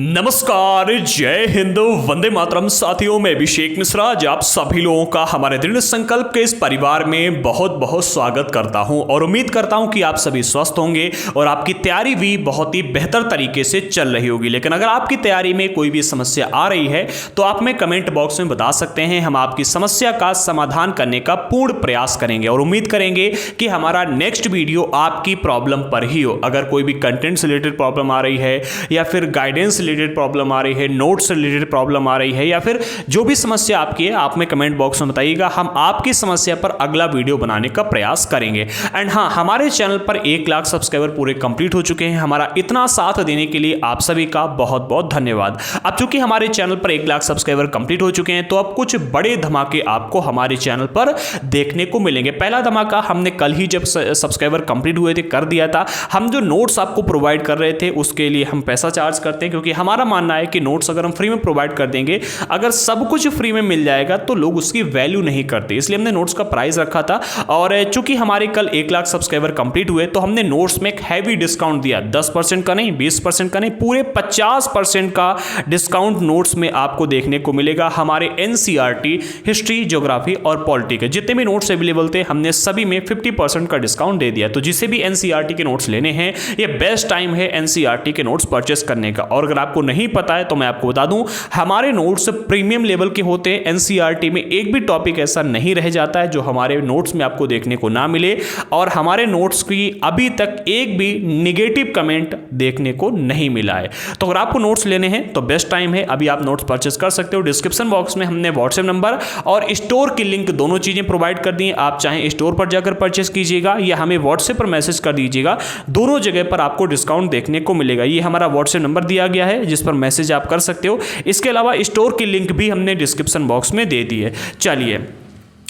नमस्कार, जय हिंद, वंदे मातरम। साथियों, मैं अभिषेक मिश्रा आज आप सभी लोगों का हमारे दृढ़ संकल्प के इस परिवार में बहुत बहुत स्वागत करता हूं और उम्मीद करता हूं कि आप सभी स्वस्थ होंगे और आपकी तैयारी भी बहुत ही बेहतर तरीके से चल रही होगी। लेकिन अगर आपकी तैयारी में कोई भी समस्या आ रही है तो आप में कमेंट बॉक्स में बता सकते हैं। हम आपकी समस्या का समाधान करने का पूर्ण प्रयास करेंगे और उम्मीद करेंगे कि हमारा नेक्स्ट वीडियो आपकी प्रॉब्लम पर ही हो। अगर कोई भी कंटेंट से रिलेटेड प्रॉब्लम आ रही है या फिर गाइडेंस रिलेटेड प्रॉब्लम आ रही है, नोट्स से रिलेटेड प्रॉब्लम आ रही है या फिर जो भी समस्या आपकी है, आप में कमेंट बॉक्स में बताइएगा। हम आपकी समस्या पर अगला वीडियो बनाने का प्रयास करेंगे। एंड हाँ, हमारे चैनल पर 1 लाख सब्सक्राइबर पूरे कंप्लीट हो चुके हैं। हमारा इतना साथ देने के लिए आप सभी का बहुत बहुत धन्यवाद। अब चूंकि हमारे चैनल पर 1 लाख सब्सक्राइबर कंप्लीट हो चुके हैं तो अब कुछ बड़े धमाके आपको हमारे चैनल पर देखने को मिलेंगे। पहला धमाका हमने कल ही जब सब्सक्राइबर कंप्लीट हुए थे कर दिया था। हम जो नोट्स आपको प्रोवाइड कर रहे थे उसके लिए हम पैसा चार्ज करते हैं, क्योंकि हमारा मानना है कि नोट्स अगर हम फ्री में प्रोवाइड कर देंगे, अगर सब कुछ फ्री में मिल जाएगा तो लोग उसकी वैल्यू नहीं करते। इसलिए हमने नोट्स का प्राइस रखा था। और चूंकि हमारे कल 1 लाख सब्सक्राइबर कंप्लीट हुए तो हमने नोट्स में एक हैवी डिस्काउंट दिया। 10% का नहीं, 20% का नहीं, पूरे 50% का डिस्काउंट नोट्स में आपको देखने को मिलेगा। हमारे एनसीईआरटी, हिस्ट्री, ज्योग्राफी और पॉलिटी के जितने भी नोट्स अवेलेबल थे हमने सभी में 50% का डिस्काउंट दे दिया। तो जिसे भी एनसीईआरटी के नोट्स लेने हैं, ये बेस्ट टाइम है एनसीईआरटी के नोट्स परचेस करने का। और अगर आपको नहीं पता है तो मैं आपको बता दूं, हमारे नोट्स प्रीमियम लेवल के होते हैं। एनसीईआरटी में एक भी टॉपिक ऐसा नहीं रह जाता है जो हमारे नोट्स में आपको देखने को ना मिले। और हमारे नोट्स की अभी तक एक भी नेगेटिव कमेंट देखने को नहीं मिला है। तो अगर आपको नोट्स लेने हैं तो बेस्ट टाइम है, अभी आप नोट्स परचेस कर सकते हो। डिस्क्रिप्शन बॉक्स में हमने व्हाट्सएप नंबर और स्टोर की लिंक दोनों चीजें प्रोवाइड कर दी हैं। आप चाहें स्टोर पर जाकर परचेस कीजिएगा या हमें व्हाट्सएप पर मैसेज कर दीजिएगा, दोनों जगह पर आपको डिस्काउंट देखने को मिलेगा। ये हमारा व्हाट्सएप नंबर दिया गया है जिस पर मैसेज आप कर सकते हो। इसके अलावा स्टोर की लिंक भी हमने डिस्क्रिप्शन बॉक्स में दे दी है। चलिए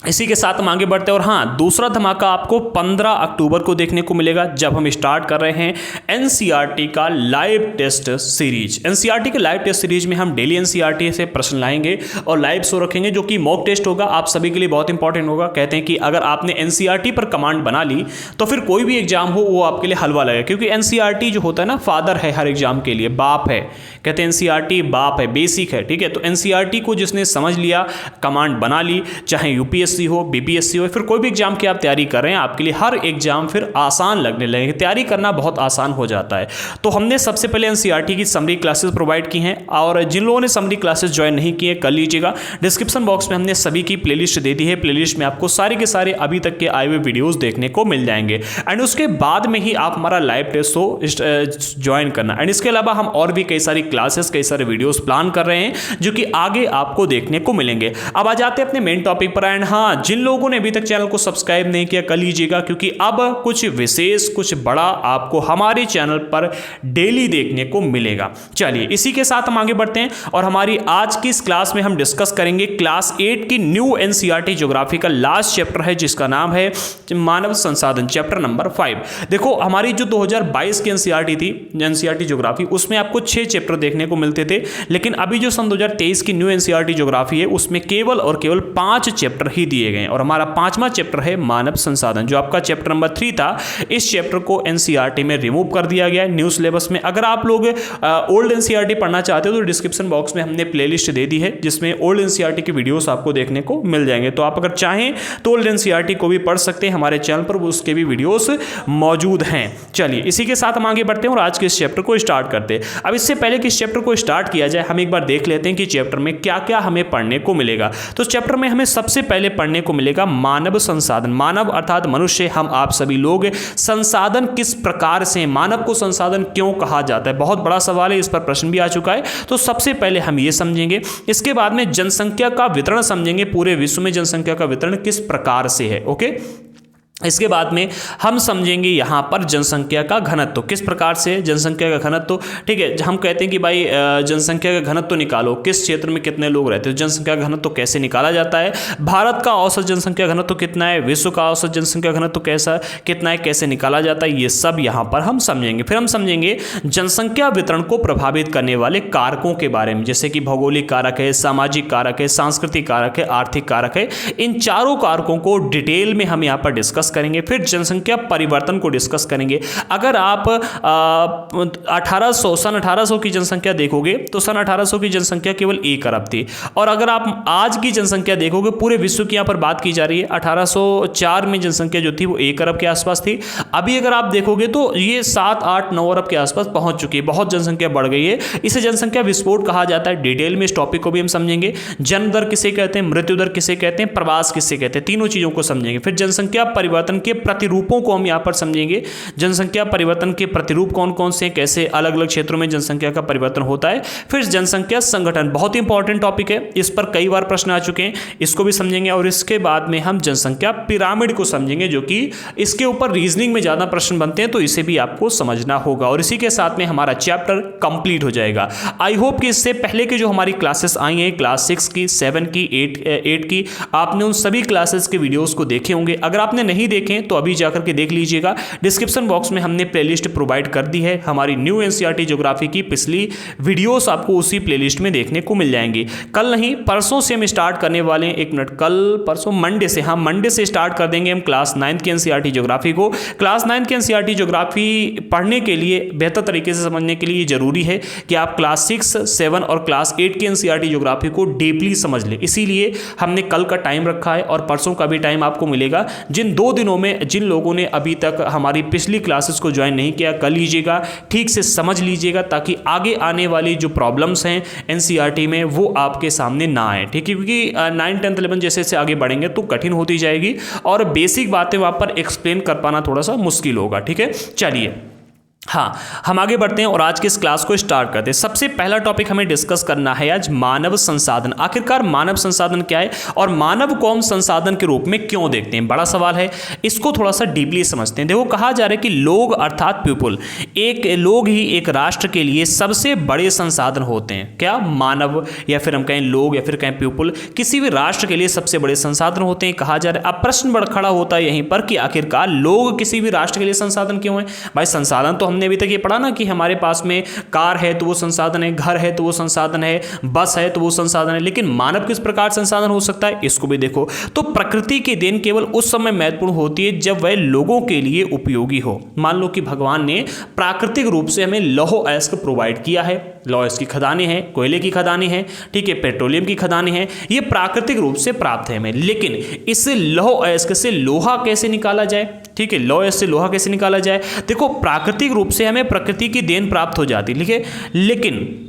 इसी के साथ हम आगे बढ़ते हैं। और हाँ, दूसरा धमाका आपको 15 अक्टूबर को देखने को मिलेगा जब हम स्टार्ट कर रहे हैं एनसीईआरटी का लाइव टेस्ट सीरीज। एनसीईआरटी के लाइव टेस्ट सीरीज में हम डेली एनसीईआरटी से प्रश्न लाएंगे और लाइव शो रखेंगे, जो कि मॉक टेस्ट होगा। आप सभी के लिए बहुत इंपॉर्टेंट होगा। कहते हैं कि अगर आपने एनसीईआरटी पर कमांड बना ली तो फिर कोई भी एग्जाम हो वो आपके लिए हलवा लगेगा, क्योंकि एनसीईआरटी जो होता है ना, फादर है हर एग्जाम के लिए, बाप है। कहते हैं एनसीईआरटी बाप है, बेसिक है, ठीक है। तो एनसीईआरटी को जिसने समझ लिया, कमांड बना ली, चाहे यूपीएससी हो, बीपीएससी हो, फिर कोई भी एग्जाम की आप तैयारी कर रहे हैं, आपके लिए हर एग्जाम फिर आसान लगने लगेंगे। तैयारी करना बहुत आसान हो जाता है। तो हमने सबसे पहले एनसीईआरटी की समरी क्लासेस प्रोवाइड की हैं, और जिन लोगों ने समरी क्लासेस ज्वाइन नहीं किए कर लीजिएगा। डिस्क्रिप्शन बॉक्स में हमने सभी की प्लेलिस्ट दे दी है। प्लेलिस्ट में आपको सारे के सारे अभी तक के आए हुए वीडियोस देखने को मिल जाएंगे। एंड उसके बाद में ही आप हमारा लाइव टेस्ट शो ज्वाइन करना। एंड इसके अलावा हम और भी कई सारी क्लासेस, कई सारे वीडियोस प्लान कर रहे हैं जो कि आगे आपको देखने को मिलेंगे। अब आ जाते हैं अपने मेन टॉपिक पर। एंड हाँ, जिन लोगों ने अभी तक चैनल को सब्सक्राइब नहीं किया कर लीजिएगा, क्योंकि अब कुछ विशेष, कुछ बड़ा आपको हमारे चैनल पर डेली देखने को मिलेगा। चलिए इसी के साथ हम आगे बढ़ते हैं और हमारी आज की इस क्लास में हम डिस्कस करेंगे क्लास 8 की न्यू एनसीईआरटी ज्योग्राफी का लास्ट चैप्टर है, जिसका नाम है मानव संसाधन, चैप्टर नंबर 5। देखो, हमारी जो 2022 की एनसीईआरटी थी, एनसीईआरटी ज्योग्राफी, उसमें आपको 6 चैप्टर देखने को मिलते थे। लेकिन अभी जो सन 2023 की न्यू एनसीईआरटी ज्योग्राफी है उसमें केवल और केवल 5 चैप्टर ही दिए गए। और हमारा 5वां चैप्टर है मानव संसाधन, जो आपका चैप्टर नंबर 3 था। इस चैप्टर को एनसीईआरटी में रिमूव कर दिया गया है न्यू सिलेबस में। अगर आप लोग ओल्ड एनसीईआरटी पढ़ना चाहते हो तो डिस्क्रिप्शन बॉक्स में हमने प्लेलिस्ट दे दी है, जिसमें ओल्ड एनसीईआरटी की वीडियोस आपको देखने को मिल जाएंगे। तो आप अगर चाहें तो ओल्ड एनसीईआरटी को भी पढ़ सकते हैं, हमारे चैनल पर उसके भी वीडियोस मौजूद हैं। चलिए इसी के साथ हम आगे बढ़ते हैं और आज के इस चैप्टर को स्टार्ट करते हैं। अब इससे पहले कि इस चैप्टर को स्टार्ट किया जाए, हम एक बार देख लेते हैं कि चैप्टर में क्या क्या हमें पढ़ने को मिलेगा। तो चैप्टर में हमें सबसे पहले पढ़ने को मिलेगा मानव संसाधन। मानव अर्थात मनुष्य, हम आप सभी लोग। संसाधन किस प्रकार से, मानव को संसाधन क्यों कहा जाता है, बहुत बड़ा सवाल है, इस पर प्रश्न भी आ चुका है। तो सबसे पहले हम ये समझेंगे। इसके बाद में जनसंख्या का वितरण समझेंगे, पूरे विश्व में जनसंख्या का वितरण किस प्रकार से है। ओके, इसके बाद में हम समझेंगे यहाँ पर जनसंख्या का घनत्व, किस प्रकार से जनसंख्या का घनत्व, ठीक है। हम कहते हैं कि भाई जनसंख्या का घनत्व निकालो, किस क्षेत्र में कितने लोग रहते हैं, जनसंख्या का घनत्व कैसे निकाला जाता है, भारत का औसत जनसंख्या घनत्व कितना है, विश्व का औसत जनसंख्या घनत्व कैसा कितना है, कैसे निकाला जाता है, ये सब यहाँ पर हम समझेंगे। फिर हम समझेंगे जनसंख्या वितरण को प्रभावित करने वाले कारकों के बारे में, जैसे कि भौगोलिक कारक है, सामाजिक कारक है, सांस्कृतिक कारक है, आर्थिक कारक है। इन चारों कारकों को डिटेल में हम यहाँ पर डिस्कस करेंगे, फिर जनसंख्या परिवर्तन को डिस्कस करेंगे। अगर आप सन 1800 की जनसंख्या देखोगे तो सन 1800 की जनसंख्या केवल 1 अरब थी, और अगर आप आज की जनसंख्या देखोगे, पूरे विश्व की यहाँ पर बात की जा रही है, 1804 में जनसंख्या जो थी वो 1 अरब के आसपास थी। अभी अगर आप देखोगे तो ये 7, 8, 9 अरब के आसपास पहुंच चुकी है, बहुत जनसंख्या बढ़ गई है। इसे जनसंख्या विस्फोट कहा जाता है। डिटेल में इस टॉपिक को भी हम समझेंगे। जन्म दर किसे कहते हैं, मृत्यु दर किसे कहते हैं, प्रवास किसे कहते हैं, तीनों चीजों को समझेंगे। फिर जनसंख्या परिवर्तन के प्रतिरूपों को हम यहाँ पर समझेंगे। जनसंख्या परिवर्तन के प्रतिरूप कौन कौन से हैं, कैसे अलग अलग क्षेत्रों में जनसंख्या का परिवर्तन होता है। फिर जनसंख्या संगठन, बहुत ही इंपॉर्टेंट टॉपिक है, इस पर कई बार प्रश्न आ चुके हैं, इसको भी समझेंगे। और इसके बाद में हम जनसंख्या पिरामिड को समझेंगे, जो कि इसके ऊपर रीजनिंग में ज्यादा प्रश्न बनते हैं, तो इसे भी आपको समझना होगा। और इसी के साथ में हमारा चैप्टर कंप्लीट हो जाएगा। आई होप कि इससे पहले की जो हमारी क्लासेस आई हैं, क्लास 6 की, 7 की, 8 की, आपने उन सभी क्लासेस के वीडियोस को देखे होंगे। अगर आपने नहीं देखे तो अभी जाकर के देख लीजिएगा। डिस्क्रिप्शन बॉक्स में हमने प्लेलिस्ट प्रोवाइड कर दी है। हमारी न्यू एनसीईआरटी ज्योग्राफी की पिछली वीडियोस आपको उसी प्लेलिस्ट में देखने को मिल जाएंगी। कल नहीं, परसों से हम स्टार्ट करने वाले हैं। एक मिनट, कल परसों मंडे से, हाँ मंडे से स्टार्ट कर देंगे हम क्लास 9 की एनसीईआरटी ज्योग्राफी को। क्लास 9 की एनसीईआरटी ज्योग्राफी पढ़ने के लिए, बेहतर तरीके से समझने के लिए जरूरी है कि आप क्लास 6, 7 और क्लास 8 की एनसीईआरटी ज्योग्राफी को डीपली समझ लें। इसीलिए हमने कल का टाइम रखा है और परसों का भी टाइम आपको मिलेगा। जिन 2 दिनों में जिन लोगों ने अभी तक हमारी पिछली क्लासेस को ज्वाइन नहीं किया, कर लीजिएगा, ठीक से समझ लीजिएगा, ताकि आगे आने वाली जो प्रॉब्लम्स हैं एनसीईआरटी में वो आपके सामने ना आए। ठीक है, क्योंकि 9, 10, 11 जैसे से आगे बढ़ेंगे तो कठिन होती जाएगी और बेसिक बातें वहाँ पर एक्सप्लेन कर पाना थोड़ा सा मुश्किल होगा। ठीक है, चलिए हाँ, हम आगे बढ़ते हैं और आज के इस क्लास को स्टार्ट करते हैं। सबसे पहला टॉपिक हमें डिस्कस करना है आज मानव संसाधन। आखिरकार मानव संसाधन क्या है और मानव को हम संसाधन के रूप में क्यों देखते हैं, बड़ा सवाल है। इसको थोड़ा सा डीपली समझते हैं। देखो, कहा जा रहा है कि लोग अर्थात पीपुल, लोग ही एक राष्ट्र के लिए सबसे बड़े संसाधन होते हैं। क्या मानव, या फिर हम कहें लोग, या फिर कहें पीपुल, किसी भी राष्ट्र के लिए सबसे बड़े संसाधन होते हैं, कहा जा रहा है। अब प्रश्न बड़ा खड़ा होता है यहीं पर कि आखिरकार लोग किसी भी राष्ट्र के लिए संसाधन क्यों है। भाई संसाधन तो हमने अभी तक ये पढ़ा ना कि हमारे पास में कार है तो वो संसाधन है, घर है तो वो संसाधन है, बस है तो वो संसाधन है, लेकिन मानव किस प्रकार संसाधन हो सकता है, इसको भी देखो। तो प्रकृति की देन केवल उस समय महत्वपूर्ण होती है जब वह लोगों के लिए उपयोगी हो। मान लो कि भगवान ने प्राकृतिक रूप से हमें लौह अयस्क प्रोवाइड किया है। लौह अयस्क की खदानें हैं, कोयले की खदानें हैं, ठीक है, पेट्रोलियम की खदानें हैं, ये प्राकृतिक रूप से प्राप्त है हमें। लेकिन इस लौह अयस्क से लोहा कैसे निकाला जाए, ठीक है, लौह अयस्क से लोहा कैसे निकाला जाए। देखो, प्राकृतिक रूप से हमें प्रकृति की देन प्राप्त हो जाती, ठीक है, लेकिन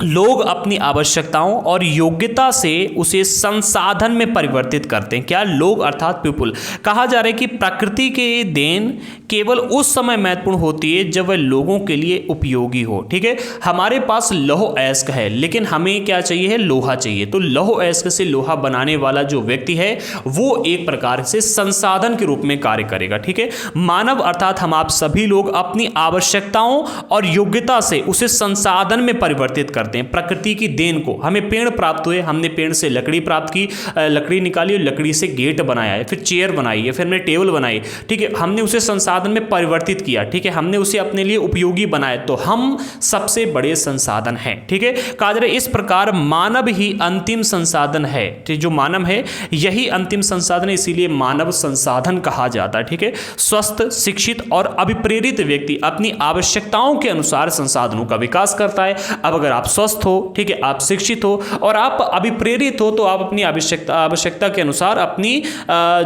लोग अपनी आवश्यकताओं और योग्यता से उसे संसाधन में परिवर्तित करते हैं। क्या, लोग अर्थात पीपुल। कहा जा रहा है कि प्रकृति की देन केवल उस समय महत्वपूर्ण होती है जब वह लोगों के लिए उपयोगी हो। ठीक है, हमारे पास लौह अयस्क है लेकिन हमें क्या चाहिए है, लोहा चाहिए। तो लौह अयस्क से लोहा बनाने वाला जो व्यक्ति है वो एक प्रकार से संसाधन के रूप में कार्य करेगा। ठीक है, मानव अर्थात हम आप सभी लोग अपनी आवश्यकताओं और योग्यता से उसे संसाधन में परिवर्तित करते हैं। प्रकृति की देन को, हमें पेड़ प्राप्त हुए, हमने पेड़ से लकड़ी प्राप्त की, लकड़ी निकाली और लकड़ी से गेट बनाया है, फिर चेयर बनाई है, फिर हमने टेबल बनाई, ठीक है, हमने उसे संसाधन में परिवर्तित किया, ठीक है, हमने उसे अपने लिए उपयोगी बनाया, तो हम सबसे बड़े संसाधन हैं। ठीक है, कहा जा रहा है इस प्रकार मानव ही अंतिम संसाधन है। जो मानव है यही अंतिम संसाधन है, इसीलिए मानव संसाधन कहा जाता है। ठीक है, स्वस्थ, शिक्षित और अभिप्रेरित व्यक्ति अपनी आवश्यकताओं के अनुसार संसाधनों का विकास करता है। अब अगर आप स्वस्थ हो, ठीक है, आप शिक्षित हो और आप अभिप्रेरित हो, तो आप अपनी आवश्यकता के अनुसार अपनी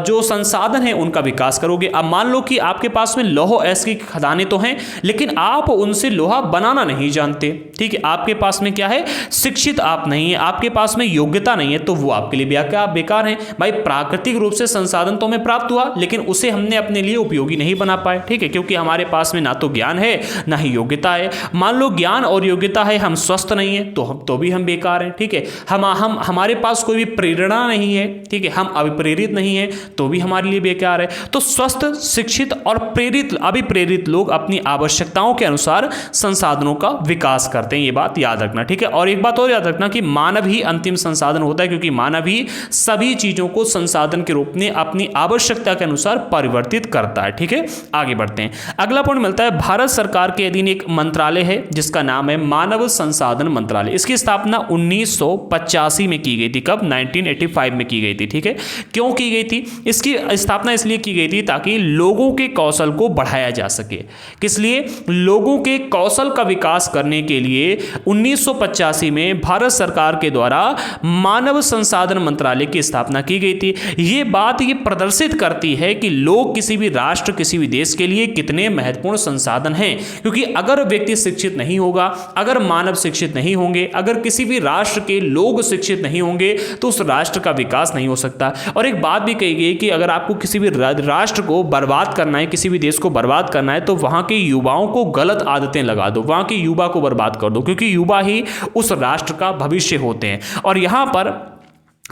जो संसाधन है उनका विकास करोगे। अब मान लो कि आपके पास में लौह अयस्क की खदानें तो हैं लेकिन आप उनसे लोहा बनाना नहीं जानते। ठीक है, आपके पास में क्या है, शिक्षित आप नहीं है, आपके पास में योग्यता नहीं है, तो वो आपके लिए क्या बेकार है। भाई प्राकृतिक रूप से संसाधन तो हमें प्राप्त हुआ लेकिन उसे हमने अपने लिए उपयोगी नहीं बना पाए। ठीक है, क्योंकि हमारे पास में ना तो ज्ञान है ना ही योग्यता है। मान लो ज्ञान और योग्यता है, हम स्वस्थ नहीं है तो भी हम बेकार हैं। ठीक है, हम हमारे पास कोई भी प्रेरणा नहीं है, ठीक है, हम अभिप्रेरित नहीं है तो भी हमारे लिए बेकार है। तो स्वस्थ, शिक्षित और प्रेरित, अभिप्रेरित लोग अपनी आवश्यकताओं के अनुसार संसाधनों का विकास करते हैं, ये बात याद रखना। ठीक है, और एक बात और याद रखना कि मानव ही अंतिम संसाधन होता है, क्योंकि मानव ही सभी चीजों को संसाधन के रूप में अपनी आवश्यकता के अनुसार परिवर्तित करता है। ठीक है, आगे बढ़ते हैं। अगला पॉइंट मिलता है, भारत सरकार के अधीन एक मंत्रालय है जिसका नाम है मानव संसाधन संसाधन मंत्रालय, इसकी स्थापना 1985 में की गई थी। कब? 1985 में की गई थी। ठीक है, क्यों की गई थी? इसकी स्थापना इसलिए की गई थी ताकि लोगों के कौशल को बढ़ाया जा सके। किस लिए? लोगों के कौशल का विकास करने के लिए 1985 में भारत सरकार के द्वारा मानव संसाधन मंत्रालय की स्थापना की गई थी। यह बात ये प्रदर्शित करती है कि लोग किसी भी राष्ट्र, किसी भी देश के लिए कितने महत्वपूर्ण संसाधन हैं, क्योंकि अगर व्यक्ति शिक्षित नहीं होगा, अगर मानव शिक्षित नहीं होंगे, अगर किसी भी राष्ट्र के लोग शिक्षित नहीं होंगे तो उस राष्ट्र का विकास नहीं हो सकता। और एक बात भी कही गई कि अगर आपको किसी भी राष्ट्र को बर्बाद करना है, किसी भी देश को बर्बाद करना है, तो वहां के युवाओं को गलत आदतें लगा दो, वहां के युवा को बर्बाद कर दो, क्योंकि युवा ही उस राष्ट्र का भविष्य होते हैं। और यहां पर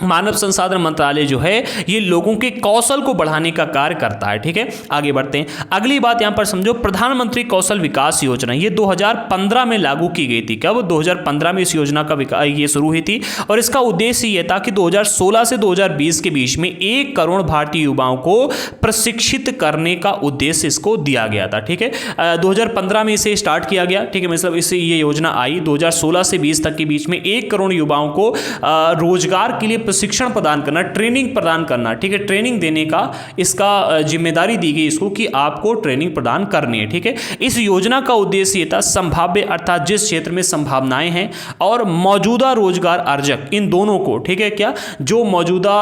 मानव संसाधन मंत्रालय जो है ये लोगों के कौशल को बढ़ाने का कार्य करता है। ठीक है, आगे बढ़ते हैं। अगली बात यहां पर समझो, प्रधानमंत्री कौशल विकास योजना, ये 2015 में लागू की गई थी। कब? 2015 में इस योजना का ये शुरू हुई थी और इसका उद्देश्य ये था कि 2016 से 2020 के बीच में 1 करोड़ भारतीय युवाओं को प्रशिक्षित करने का उद्देश्य इसको दिया गया था। ठीक है, 2015 में इसे स्टार्ट किया गया। ठीक है, मतलब इससे ये योजना आई 2016 से 20 तक के बीच में 1 करोड़ युवाओं को रोजगार के लिए प्रशिक्षण प्रदान करना, ट्रेनिंग प्रदान करना। ठीक है, ट्रेनिंग देने का इसका जिम्मेदारी दी गई इसको कि आपको ट्रेनिंग प्रदान करनी है। ठीक है, इस योजना का उद्देश्य ये था संभाव्य अर्थात जिस क्षेत्र में संभावनाएं हैं और मौजूदा रोजगार अर्जक, इन दोनों को, ठीक है, क्या जो मौजूदा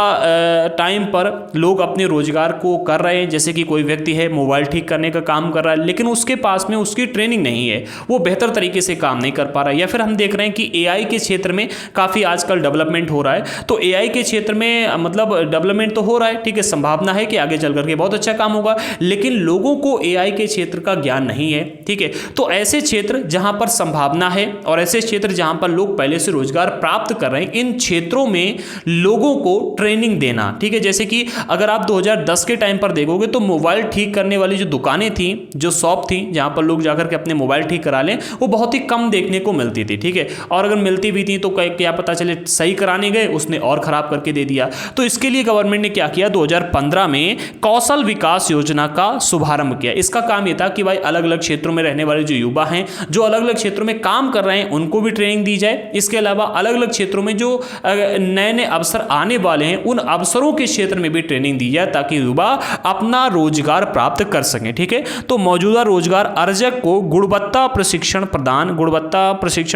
टाइम पर लोग अपने रोजगार को कर रहे हैं, जैसे कि कोई व्यक्ति है मोबाइल ठीक करने का काम कर रहा है लेकिन उसके पास में उसकी ट्रेनिंग नहीं है, वो बेहतर तरीके से काम नहीं कर पा रहा है, या फिर हम देख रहे हैं कि एआई के क्षेत्र में काफ़ी आजकल डेवलपमेंट हो रहा है, तो एआई के क्षेत्र में मतलब डेवलपमेंट तो हो रहा है। ठीक है, संभावना है कि आगे चल करके बहुत अच्छा काम होगा, लेकिन लोगों को एआई के क्षेत्र का ज्ञान नहीं है। ठीक है, तो ऐसे क्षेत्र जहां पर संभावना है और ऐसे क्षेत्र जहां पर लोग पहले से रोजगार प्राप्त कर रहे हैं, इन क्षेत्रों में लोगों को ट्रेनिंग देना। ठीक है, जैसे कि अगर आप 2010 के टाइम पर देखोगे तो मोबाइल ठीक करने वाली जो दुकानें थी, जो शॉप थी जहां पर लोग जाकर के अपने मोबाइल ठीक करा लें, वो बहुत ही कम देखने को मिलती थी। ठीक है, और अगर मिलती भी थी तो क्या पता चले सही कराने गए, उसने और खराब करके दे दिया। तो इसके लिए गवर्नमेंट ने क्या किया, 2015 में कौशल विकास योजना का शुभारंभ किया। इसका काम यह था कि भाई अलग अलग क्षेत्रों में रहने वाले जो युवा हैं, जो अलग अलग क्षेत्रों में काम कर रहे हैं, उनको भी ट्रेनिंग दी जाए। इसके अलावा अलग अलग क्षेत्रों में जो नए नए अवसर आने वाले हैं, उन अवसरों के क्षेत्र में भी ट्रेनिंग दी जाए ताकि युवा अपना रोजगार प्राप्त कर सकें। ठीक है, तो मौजूदा रोजगार अर्जक को गुणवत्ता प्रशिक्षण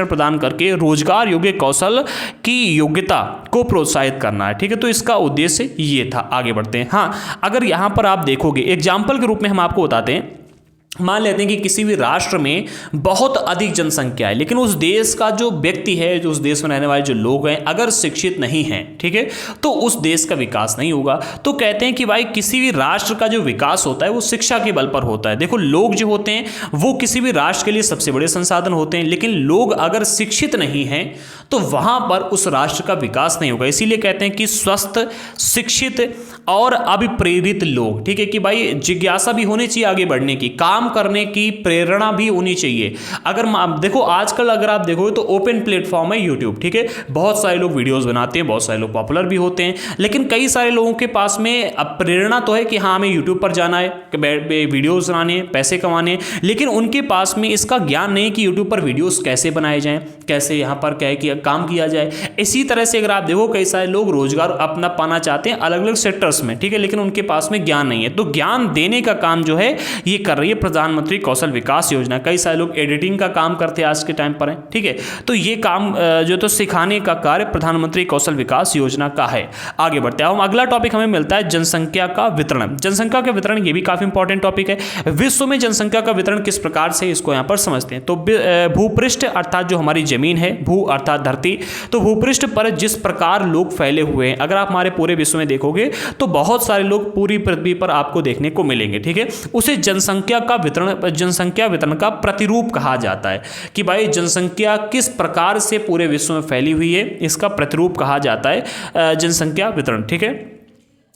प्रदान करके रोजगार योग्य कौशल की योग्यता को प्रोत्साहित करना है। ठीक है, तो इसका उद्देश्य ये था। आगे बढ़ते हैं। हाँ, अगर यहां पर आप देखोगे एग्जाम्पल के रूप में हम आपको बताते हैं, मान लेते हैं कि किसी भी राष्ट्र में बहुत अधिक जनसंख्या है, लेकिन उस देश का जो व्यक्ति है, जो उस देश में रहने वाले जो लोग हैं, अगर शिक्षित नहीं हैं, ठीक है, तो उस देश का विकास नहीं होगा। तो कहते हैं कि भाई किसी भी राष्ट्र का जो विकास होता है वो शिक्षा के बल पर होता है। देखो, लोग जो होते हैं वो किसी भी राष्ट्र के लिए सबसे बड़े संसाधन होते हैं, लेकिन लोग अगर शिक्षित नहीं हैं तो वहां पर उस राष्ट्र का विकास नहीं होगा। इसीलिए कहते हैं कि स्वस्थ, शिक्षित और अभिप्रेरित लोग, ठीक है, कि भाई जिज्ञासा भी होनी चाहिए आगे बढ़ने की, काम करने की प्रेरणा भी होनी चाहिए। अगर देखो आजकल अगर आप देखोगे तो ओपन प्लेटफॉर्म है यूट्यूब। ठीक है, बहुत सारे लोग वीडियोस बनाते हैं, बहुत सारे लोग पॉपुलर भी होते हैं, लेकिन कई सारे लोगों के पास में अब प्रेरणा तो है कि हाँ हमें यूट्यूब पर जाना है, वीडियोस बनाने, पैसे कमाने, लेकिन उनके पास में इसका ज्ञान नहीं कि यूट्यूब पर वीडियोस कैसे बनाए जाएं, कैसे यहाँ पर क्या है कि काम किया जाए। इसी तरह से अगर आप देखो कई सारे लोग रोजगार अपना पाना चाहते हैं अलग अलग सेक्टर्स में, ठीक है, लेकिन उनके पास में ज्ञान नहीं है। तो ज्ञान देने का काम जो है ये कर रही है प्रधानमंत्री कौशल विकास योजना। कई सारे लोग एडिटिंग का काम करते हैं आज के टाइम पर है। ठीक है, तो ये काम जो तो सिखाने का कार्य प्रधानमंत्री कौशल विकास योजना का है। आगे बढ़ते हैं, अगला टॉपिक हमें मिलता है जनसंख्या का वितरण। जनसंख्या का वितरण ये भी काफी इंपॉर्टेंट टॉपिक है। विश्व में जनसंख्या का वितरण किस प्रकार से, इसको यहां पर समझते हैं। तो भूपृष्ठ अर्थात जो हमारी जमीन है, भू अर्थात धरती, तो भूपृष्ठ पर जिस प्रकार लोग फैले हुए हैं, अगर आप हमारे पूरे विश्व में देखोगे तो बहुत सारे लोग पूरी पृथ्वी पर आपको देखने को मिलेंगे। ठीक है, उसे जनसंख्या वितरण का प्रतिरूप कहा जाता है कि भाई जनसंख्या किस प्रकार से पूरे विश्व में फैली हुई है, इसका प्रतिरूप कहा जाता है जनसंख्या वितरण। ठीक है,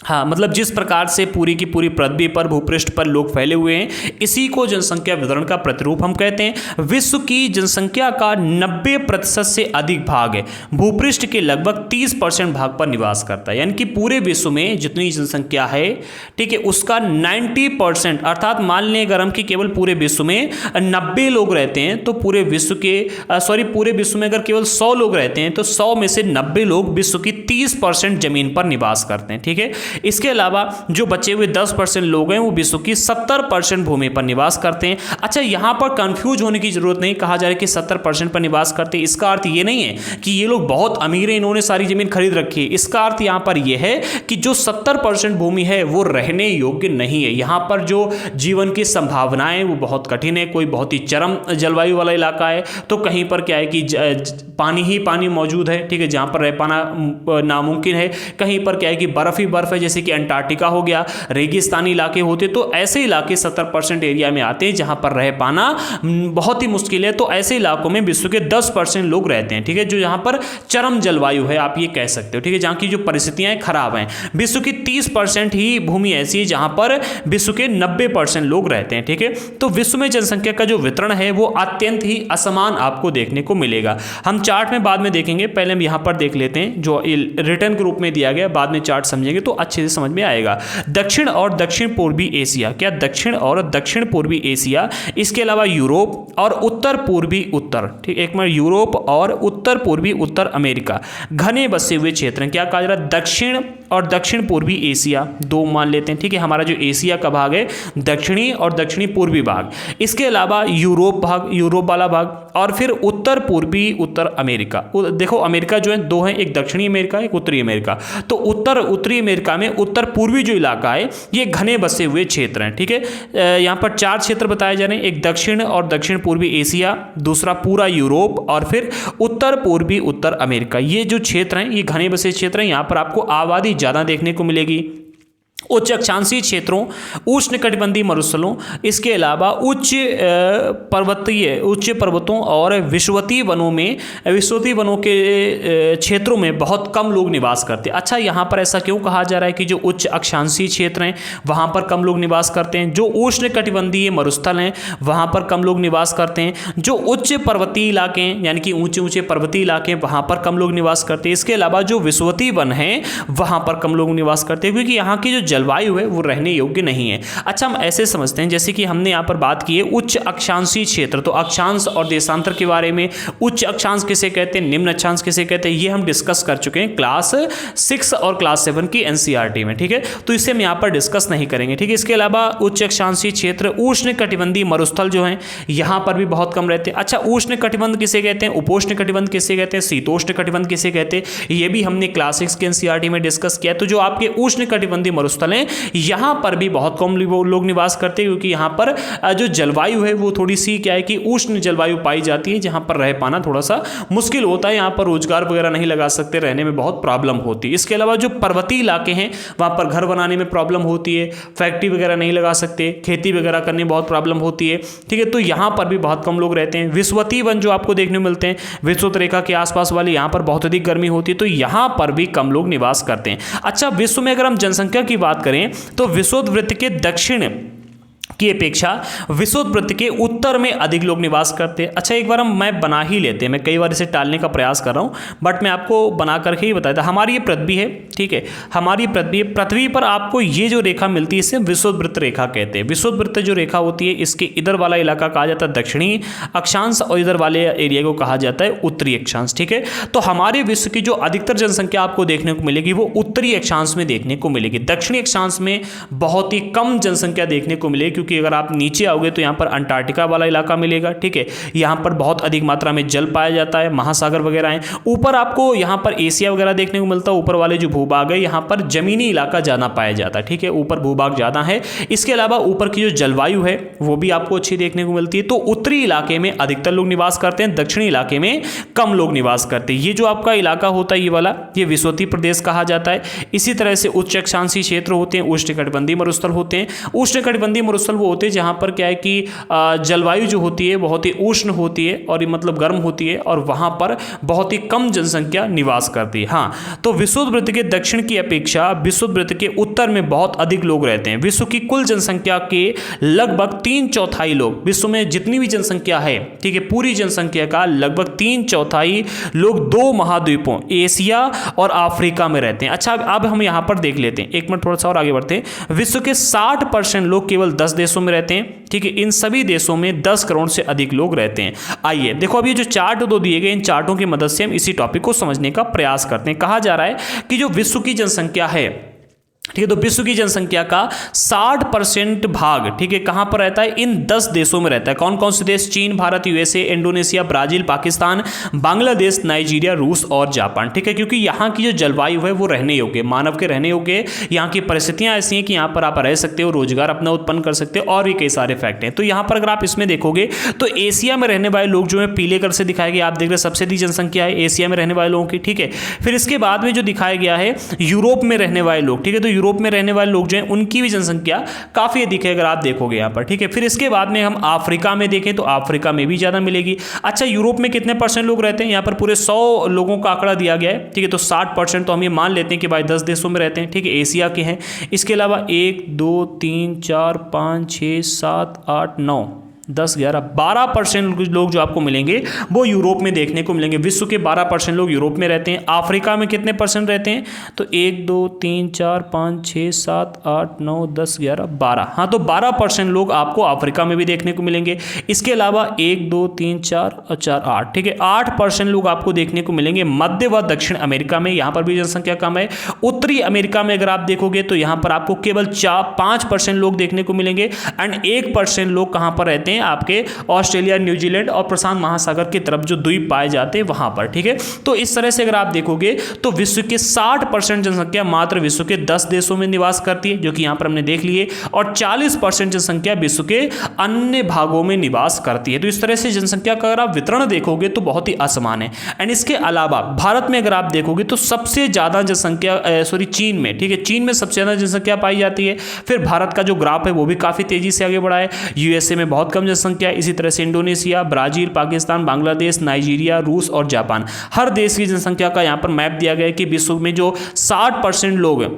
हाँ, मतलब जिस प्रकार से पूरी की पूरी पृथ्वी पर भूपृष्ठ पर लोग फैले हुए हैं, इसी को जनसंख्या वितरण का प्रतिरूप हम कहते हैं। विश्व की जनसंख्या का 90% से अधिक भाग है भूपृष्ठ के लगभग 30% भाग पर निवास करता है। यानी कि पूरे विश्व में जितनी जनसंख्या है, ठीक है, उसका 90%, अर्थात मान लें अगर हम कि केवल पूरे विश्व में 90 लोग रहते हैं तो पूरे विश्व में अगर केवल 100 लोग रहते हैं तो 100 में से 90 लोग विश्व की 30% जमीन पर निवास करते हैं। ठीक है, इसके अलावा जो बचे हुए 10% लोग हैं वो विश्व की 70% भूमि पर निवास करते हैं। अच्छा, यहां पर कंफ्यूज होने की जरूरत नहीं, कहा जा रहा है कि 70% पर निवास करते हैं, इसका अर्थ ये नहीं है कि ये लोग बहुत अमीर हैं, इन्होंने सारी जमीन खरीद रखी है। इसका अर्थ यहां पर यह है कि जो 70% भूमि है वो रहने योग्य नहीं है। यहां पर जो जीवन की संभावनाएं वो बहुत कठिन है। कोई बहुत ही चरम जलवायु वाला इलाका है तो कहीं पर क्या है कि पानी ही पानी मौजूद है, ठीक है, जहां पर रह पाना नामुमकिन है। कहीं पर क्या है कि बर्फ ही बर्फ है, जैसे कि अंटार्कटिका हो गया, रेगिस्तानी इलाके होते, तो ऐसे इलाके 70% एरिया में आते हैं जहां पर रह पाना बहुत ही मुश्किल है। तो ऐसे इलाकों में विश्व के 10% लोग रहते हैं, ठीक है, जो यहां पर चरम जलवायु है आप ये कह सकते हो, ठीक है, जहां की जो परिस्थितियां खराब हैं। विश्व की 30% ही भूमि ऐसी है जहां पर विश्व के 90% लोग रहते हैं। ठीक है, तो विश्व में जनसंख्या का जो वितरण है वो अत्यंत ही असमान आपको देखने को मिलेगा। हम चार्ट में बाद में देखेंगे, पहले हम यहां पर देख लेते हैं जो रिटर्न के रूप में दिया गया, बाद में चार्ट समझेंगे तो अच्छे से समझ में आएगा। दक्षिण और दक्षिण पूर्वी एशिया, क्या दक्षिण और दक्षिण पूर्वी एशिया, इसके अलावा यूरोप और उत्तर पूर्वी उत्तर, ठीक, एक मिनट, यूरोप और उत्तर पूर्वी उत्तर अमेरिका घने बसे हुए क्षेत्र हैं। क्या कहा जा रहा है, दक्षिण और दक्षिण पूर्वी एशिया दो मान लेते हैं। ठीक है, हमारा जो एशिया का भाग है दक्षिणी और दक्षिणी पूर्वी भाग, इसके अलावा यूरोप भाग, यूरोप वाला भाग, और फिर उत्तर पूर्वी उत्तर अमेरिका। देखो अमेरिका जो है दो है, एक दक्षिणी अमेरिका एक उत्तरी अमेरिका। तो उत्तरी अमेरिका में उत्तर पूर्वी जो इलाका है ये घने बसे हुए क्षेत्र हैं। ठीक है, यहाँ पर 4 क्षेत्र बताए जा रहे हैं, एक दक्षिण और दक्षिण पूर्वी एशिया, दूसरा पूरा यूरोप और फिर उत्तर पूर्वी उत्तर अमेरिका। ये जो क्षेत्र हैं ये घने बसे क्षेत्र हैं, यहाँ पर आपको आबादी ज़्यादा देखने को मिलेगी। उच्च अक्षांशीय क्षेत्रों, उष्णकटिबंधीय मरुस्थलों, इसके अलावा उच्च पर्वतों और विषुवतीय वनों के क्षेत्रों में बहुत कम लोग निवास करते हैं। अच्छा, यहाँ पर ऐसा क्यों कहा जा रहा है कि जो उच्च अक्षांशीय क्षेत्र हैं वहाँ पर कम लोग निवास करते हैं, जो उष्णकटिबंधीय मरुस्थल हैं वहाँ पर कम लोग निवास करते हैं, जो उच्च पर्वतीय इलाके हैं यानी कि ऊंचे पर्वतीय इलाके हैं वहाँ पर कम लोग निवास करते हैं, इसके अलावा जो विषुवतीय वन हैं वहाँ पर कम लोग निवास करते हैं, क्योंकि यहाँ की जो जलवायु है वो रहने योग्य नहीं है। अच्छा, हम ऐसे समझते हैं जैसे कि हमने यहाँ पर बात की है उच्च अक्षांशीय क्षेत्र, तो अक्षांश और देशांतर के बारे में, उच्च अक्षांश किसे कहते हैं, निम्न अक्षांश किसे कहते हैं, ये हम डिस्कस कर चुके हैं क्लास 6 और क्लास 7 की एनसीईआरटी में। ठीक है, तो इसे हम यहाँ पर डिस्कस नहीं करेंगे। ठीक है, इसके अलावा उच्च अक्षांशीय क्षेत्र, उष्ण कटिबंधीय मरुस्थल जो हैं यहाँ पर भी बहुत कम रहते हैं। अच्छा, उष्ण कटिबंध किसे कहते हैं, उपोष्ण कटिबंध किसे कहते हैं, शीतोष्ण कटिबंध किसे कहते हैं, ये भी हमने क्लास 6 की एनसीईआरटी में डिस्कस किया। तो जो आपके उष्ण कटिबंधीय मरुस्थल हैं यहाँ पर भी बहुत कम लोग निवास करते हैं, क्योंकि यहाँ पर जो जलवायु है वो थोड़ी सी क्या है कि उष्ण जलवायु पाई जाती है, जहाँ पर रह पाना थोड़ा सा मुश्किल होता है, यहाँ पर रोजगार वगैरह नहीं लगा सकते, रहने में बहुत प्रॉब्लम होती है। इसके अलावा जो पर्वतीय इलाके हैं वहाँ पर घर बनाने में प्रॉब्लम होती है, फैक्ट्री वगैरह नहीं लगा सकते, खेती वगैरह करने में बहुत प्रॉब्लम होती है। ठीक है, तो यहाँ पर भी बहुत कम लोग रहते हैं। विषुवतीय वन जो आपको देखने को मिलते हैं विषुवत रेखा के आसपास वाले, यहाँ पर बहुत अधिक गर्मी होती है, तो यहाँ पर भी कम लोग निवास करते हैं। अच्छा, विश्व में अगर हम जनसंख्या की बात करें तो विषुवत वृत्त के दक्षिण की अपेक्षा विषुवत वृत्त के उत्तर में अधिक लोग निवास करते हैं। अच्छा, एक बार मैं बना ही लेते हैं, मैं कई बार इसे टालने का प्रयास कर रहा हूं, बट मैं आपको बना करके ही बताया था। हमारी ये पृथ्वी है, ठीक है, हमारी पृथ्वी पर आपको ये जो रेखा मिलती है इसे विषुवत वृत्त रेखा कहते हैं। विषुवत वृत्त जो रेखा होती है इसके इधर वाला इलाका कहा जाता है दक्षिणी अक्षांश और इधर वाले एरिया को कहा जाता है उत्तरी अक्षांश। ठीक है, तो हमारे विश्व की जो अधिकतर जनसंख्या आपको देखने को मिलेगी वो उत्तरी अक्षांश में देखने को मिलेगी। दक्षिणी अक्षांश में बहुत ही कम जनसंख्या देखने को मिलेगी, क्योंकि अगर आप नीचे आओगे तो यहाँ पर अंटार्कटिका वाला इलाका मिलेगा। ठीक है, यहाँ पर बहुत अधिक मात्रा में जल पाया जाता है, महासागर वगैरह हैं। ऊपर आपको यहाँ पर एशिया वगैरह देखने को मिलता है, ऊपर वाले जो भूभाग है यहाँ पर जमीनी इलाका ज़्यादा पाया जाता है। ठीक है, ऊपर भूभाग ज़्यादा है। इसके अलावा ऊपर की जो जलवायु है वो भी आपको अच्छी देखने को मिलती है। तो उत्तरी इलाके में अधिकतर लोग निवास करते हैं, दक्षिणी इलाके में कम लोग निवास करते हैं। ये जो आपका इलाका होता है ये वाला, ये विषुवतीय प्रदेश कहा जाता है। इसी तरह से उच्च अक्षांशीय क्षेत्र होते हैं, उष्णकटिबंधीय मरुस्थल होते हैं। उष्णकटिबंधीय मरुस्थल वो होते हैं जहाँ पर क्या है कि जलवायु जो होती है बहुत ही उष्ण होती है और ये मतलब गर्म होती है और वहाँ पर बहुत ही कम जनसंख्या निवास करती है। हाँ, तो विषुववृत्त के दक्षिण की अपेक्षा विषुववृत्त के उत्तर में बहुत अधिक लोग रहते हैं। विश्व की कुल जनसंख्या के लगभग 3/4 लोग, विश्व में जितनी भी जनसंख्या है, ठीक है, पूरी जनसंख्या का लगभग 3/4 लोग 2 महाद्वीपों एशिया और अफ्रीका में रहते हैं। अच्छा, अब हम यहां पर देख लेते हैं, एक मिनट थोड़ा सा और आगे बढ़ते हैं। विश्व के 60% लोग केवल 10 देशों में रहते हैं, ठीक है, इन सभी देशों में 10 करोड़ से अधिक लोग रहते हैं। आइए देखो, अब ये जो चार्ट दो दिए गए, इन चार्टों की मदद से हम इसी टॉपिक को समझने का प्रयास करते हैं। कहा जा रहा है कि जो विश्व की जनसंख्या है, ठीक है, तो विश्व की जनसंख्या का 60% भाग, ठीक है, कहां पर रहता है? इन 10 देशों में रहता है। कौन कौन से देश? चीन, Bharat, USA, Indonesia, Brazil, Pakistan, Bangladesh, Nigeria, रूस और जापान, ठीक है, क्योंकि यहाँ की जो जलवायु है वो रहने योग्य, मानव के रहने योग्य, यहाँ की परिस्थितियां ऐसी हैं कि यहाँ पर आप रह सकते हो, रोजगार अपना उत्पन्न कर सकते हो और भी कई सारे फैक्ट हैं। तो यहाँ पर अगर आप इसमें देखोगे तो एशिया में रहने वाले लोग जो है पीले कलर से दिखाया गया, आप देख रहे हैं सबसे अधिक जनसंख्या है एशिया में रहने वाले लोगों की, ठीक है। फिर इसके बाद में जो दिखाया गया है यूरोप में रहने वाले लोग, ठीक है, तो यूरोप में रहने वाले लोग जो हैं उनकी भी जनसंख्या काफी अधिक है अगर आप देखोगे यहाँ पर, ठीक है। फिर इसके बाद में हम अफ्रीका में देखें तो अफ्रीका में भी ज्यादा मिलेगी। अच्छा, यूरोप में कितने % लोग रहते हैं? यहाँ पर पूरे 100 लोगों का आंकड़ा दिया गया है, ठीक है, तो 60% तो हम ये मान लेते हैं कि भाई 10 देशों में रहते हैं, ठीक है, एशिया के हैं। इसके अलावा 1 2 3 4 5 6 7 8 9 10 11 12% लोग जो आपको मिलेंगे वो यूरोप में देखने को मिलेंगे। विश्व के 12% लोग यूरोप में रहते हैं। अफ्रीका में कितने % रहते हैं? तो 1 2 3 4 5 6 7 8 9 10 11 12, हाँ, तो 12% लोग आपको अफ्रीका में भी देखने को मिलेंगे। इसके अलावा 1 2 3 4 और 4 8, ठीक है, 8% लोग आपको देखने को मिलेंगे मध्य व दक्षिण अमेरिका में, यहाँ पर भी जनसंख्या कम है। उत्तरी अमेरिका में अगर आप देखोगे तो यहाँ पर आपको केवल 5% लोग देखने को मिलेंगे एंड 1% लोग कहाँ पर रहते हैं? आपके ऑस्ट्रेलिया, न्यूजीलैंड और प्रशांत महासागर की तरफ जो द्वीप पाए जाते हैं वहां पर, ठीक है। तो इस तरह से अगर आप देखोगे तो विश्व के 60% जनसंख्या मात्र विश्व के 10 देशों में निवास करती है, जो कि यहां पर हमने देख लिए, और 40% जनसंख्या विश्व के अन्य भागों में निवास करती है। तो इस तरह से जनसंख्या का अगर आप वितरण देखोगे तो बहुत ही असमान है। एंड इसके अलावा भारत में अगर आप देखोगे तो सबसे ज्यादा जनसंख्या चीन में, ठीक है, चीन में सबसे ज्यादा जनसंख्या पाई जाती है। फिर भारत का जो ग्राफ है वो भी काफी तेजी से आगे बढ़ा है। यूएसए में बहुत कम जनसंख्या, इसी तरह से Indonesia, Brazil, Pakistan, Bangladesh, Nigeria, रूस और जापान, हर देश की जनसंख्या का यहां पर मैप दिया गया है कि विश्व में जो 60% लोग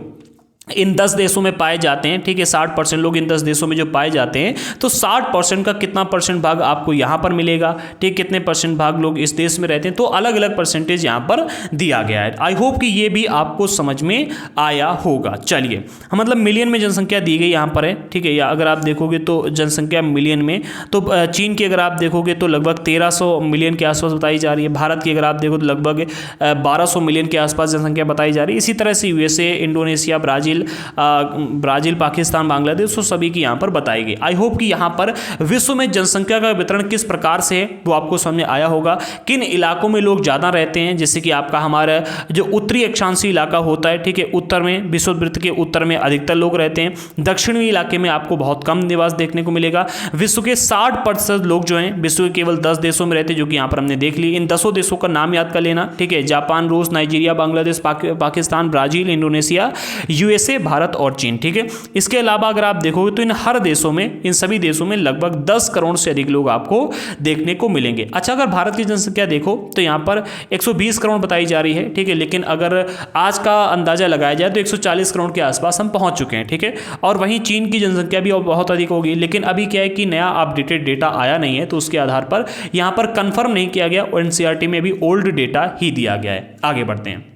इन 10 देशों में पाए जाते हैं, ठीक है, 60% लोग इन 10 देशों में जो पाए जाते हैं, तो 60% का कितना % भाग आपको यहां पर मिलेगा, ठीक, कितने % भाग लोग इस देश में रहते हैं, तो अलग अलग % यहां पर दिया गया है। आई होप कि ये भी आपको समझ में आया होगा। चलिए, मतलब मिलियन में जनसंख्या दी गई यहां पर है, ठीक है, या अगर आप देखोगे तो जनसंख्या मिलियन में, तो चीन की अगर आप देखोगे तो लगभग 1300 मिलियन के आसपास बताई जा रही है। भारत की अगर आप देखो तो लगभग 1200 मिलियन के आसपास जनसंख्या बताई जा रही है। इसी तरह से USA, Indonesia, Brazil, Pakistan, Bangladesh, तो सभी की यहां पर बताई गई। आई होप कि यहां पर विश्व में जनसंख्या का वितरण किस प्रकार से है वो आपको समझ में आया होगा। किन इलाकों में लोग ज्यादा रहते हैं, जैसे कि आपका हमारा जो उत्तरी अक्षांशीय इलाका होता है, ठीक है, उत्तर में, विषुववृत्त के उत्तर में अधिकतर लोग रहते हैं। दक्षिणी इलाके में आपको बहुत कम निवास देखने को मिलेगा। विश्व के 60% लोग जो हैं विश्व के केवल 10 देशों में रहते हैं, जो कि यहां पर हमने देख ली। इन 10 देशों का नाम याद कर लेना, ठीक है, जापान, रूस, Nigeria, Bangladesh, Pakistan, Brazil, Indonesia, USA, Bharat और चीन, ठीक है। इसके अलावा अगर आप देखोगे तो इन हर देशों में, इन सभी देशों में लगभग 10 करोड़ से अधिक लोग आपको देखने को मिलेंगे। अच्छा, अगर भारत की जनसंख्या देखो तो यहां पर 120 करोड़ बताई जा रही है, ठीक है, लेकिन अगर आज का अंदाजा लगाया जाए तो 140 करोड़ के आसपास हम पहुंच चुके हैं, ठीक है। और वहीं चीन की जनसंख्या भी बहुत अधिक होगी, लेकिन अभी क्या है कि नया अपडेटेड डेटा आया नहीं है, तो उसके आधार पर यहां पर कंफर्म नहीं किया गया और एनसीईआरटी में भी ओल्ड डेटा ही दिया गया है। आगे बढ़ते हैं,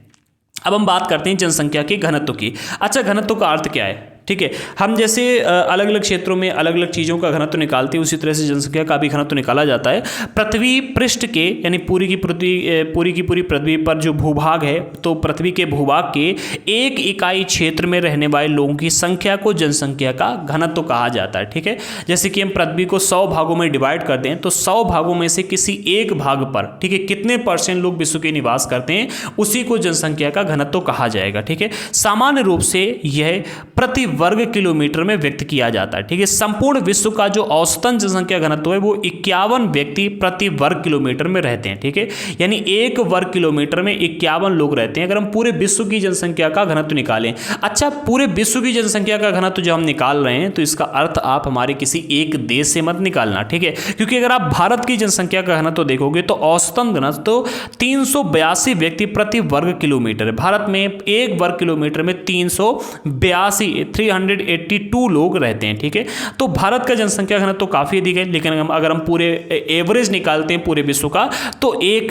अब हम बात करते हैं जनसंख्या के घनत्व की। अच्छा, घनत्व का अर्थ क्या है? ठीक है, हम जैसे अलग अलग क्षेत्रों में अलग अलग चीज़ों का घनत्व निकालते हैं, उसी तरह से जनसंख्या का भी घनत्व निकाला जाता है। पृथ्वी पृष्ठ के, यानी पूरी की पूरी पृथ्वी पर जो भूभाग है, तो पृथ्वी के भूभाग के एक इकाई क्षेत्र में रहने वाले लोगों की संख्या को जनसंख्या का घनत्व कहा जाता है, ठीक है। जैसे कि हम पृथ्वी को 100 भागों में डिवाइड कर दें तो 100 भागों में से किसी एक भाग पर, ठीक है, कितने % लोग विश्व के निवास करते हैं, उसी को जनसंख्या का घनत्व कहा जाएगा, ठीक है। सामान्य रूप से यह प्रति वर्ग किलोमीटर में व्यक्त किया जाता है। ठीक है, संपूर्ण विश्व का जो औसतन जनसंख्या घनत्व है वो 51 व्यक्ति प्रति वर्ग किलोमीटर में रहते हैं। ठीक है, यानी 1 वर्ग किलोमीटर में 51 लोग रहते हैं। अगर हम पूरे विश्व की जनसंख्या का घनत्व निकालें, अच्छा पूरे विश्व की जनसंख्या का घनत्व जो हम निकाल रहे हैं तो इसका अर्थ आप हमारे किसी एक देश से मत निकालना। ठीक है, क्योंकि अगर आप भारत की जनसंख्या का घनत्व देखोगे तो औसतन घनत्व 382 व्यक्ति प्रति वर्ग किलोमीटर है। भारत में 1 वर्ग किलोमीटर में 382 लोग रहते हैं। ठीक है, तो भारत का जनसंख्या घनत्व तो काफी अधिक है, लेकिन अगर हम पूरे एवरेज निकालते हैं पूरे विश्व का तो एक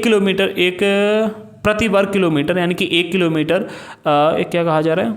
किलोमीटर, एक प्रति वर्ग किलोमीटर, यानी कि 1 किलोमीटर क्या कहा जा रहा है,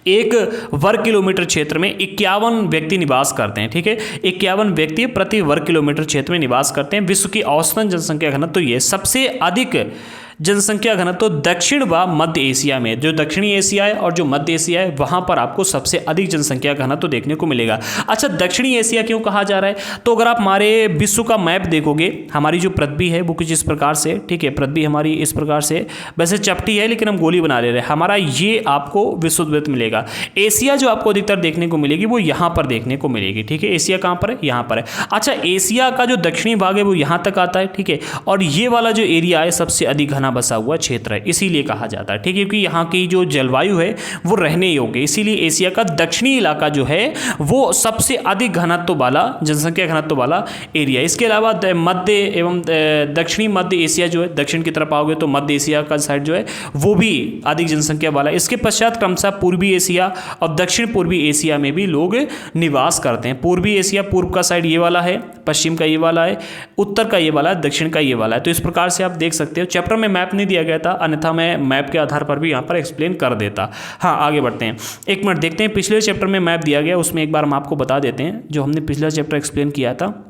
1 वर्ग किलोमीटर क्षेत्र में 51 व्यक्ति निवास करते हैं। ठीक है, 51 व्यक्ति प्रति वर्ग किलोमीटर क्षेत्र में निवास करते हैं। विश्व की औसतन जनसंख्या घनत्व तो ये सबसे अधिक जनसंख्या घनत्व तो दक्षिण व मध्य एशिया में, जो दक्षिणी एशिया है और जो मध्य एशिया है वहां पर आपको सबसे अधिक जनसंख्या घनत्व तो देखने को मिलेगा। अच्छा, दक्षिणी एशिया क्यों कहा जा रहा है, तो अगर आप हमारे विश्व का मैप देखोगे, हमारी जो पृथ्वी है वो कुछ इस प्रकार से, ठीक है, पृथ्वी हमारी इस प्रकार से, वैसे चपटी है लेकिन हम गोली बना ले रहे हैं, हमारा ये आपको विश्ववृत्त मिलेगा। एशिया जो आपको अधिकतर देखने को मिलेगी वो यहाँ पर देखने को मिलेगी। ठीक है, एशिया कहाँ पर है, यहाँ पर है। अच्छा, एशिया का जो दक्षिणी भाग है वो यहाँ तक आता है। ठीक है, और ये वाला जो एरिया है सबसे अधिक घना बसा हुआ क्षेत्र है, इसीलिए कहा जाता है। ठीक है, क्योंकि यहाँ की जो जलवायु है वो रहने योग्य, इसीलिए एशिया का दक्षिणी इलाका जो है वो सबसे अधिक घनत्व वाला, जनसंख्या घनत्व वाला एरिया। इसके अलावा मध्य एवं दक्षिणी मध्य एशिया जो है, दक्षिण की तरफ आओगे तो मध्य एशिया का साइड जो है वो भी अधिक जनसंख्या वाला है। इसके पश्चात क्रमशः पूर्वी एशिया और दक्षिण पूर्वी एशिया में भी लोग निवास करते हैं। पूर्वी एशिया, पूर्व का साइड ये वाला है, पश्चिम का ये वाला है, उत्तर का ये वाला है, दक्षिण का ये वाला है। तो इस प्रकार से आप देख सकते हो। चैप्टर में मैप नहीं दिया गया था, अन्यथा मैं मैप के आधार पर भी यहाँ पर एक्सप्लेन कर देता। हाँ, आगे बढ़ते हैं, एक मिनट देखते हैं। पिछले चैप्टर में मैप दिया गया, उसमें एक बार हम आपको बता देते हैं जो हमने पिछला चैप्टर एक्सप्लेन किया था।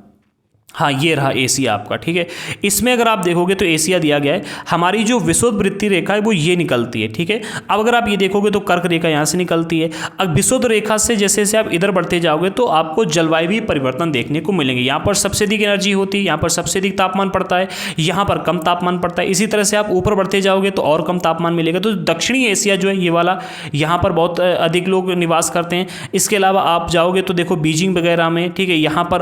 हाँ, ये रहा एशिया आपका। ठीक है, इसमें अगर आप देखोगे तो एशिया दिया गया है, हमारी जो विषुववृत्तीय रेखा है वो ये निकलती है। ठीक है, अब अगर आप ये देखोगे तो कर्क रेखा यहाँ से निकलती है। अब विषुवत रेखा से जैसे जैसे आप इधर बढ़ते जाओगे तो आपको जलवायु परिवर्तन देखने को मिलेंगे। यहाँ पर सबसे अधिक एनर्जी होती है, यहाँ पर सबसे अधिक तापमान पड़ता है, यहाँ पर कम तापमान पड़ता है। इसी तरह से आप ऊपर बढ़ते जाओगे तो और कम तापमान मिलेगा। तो दक्षिणी एशिया जो है ये वाला, यहाँ पर बहुत अधिक लोग निवास करते हैं। इसके अलावा आप जाओगे तो देखो बीजिंग वगैरह में, ठीक है, यहाँ पर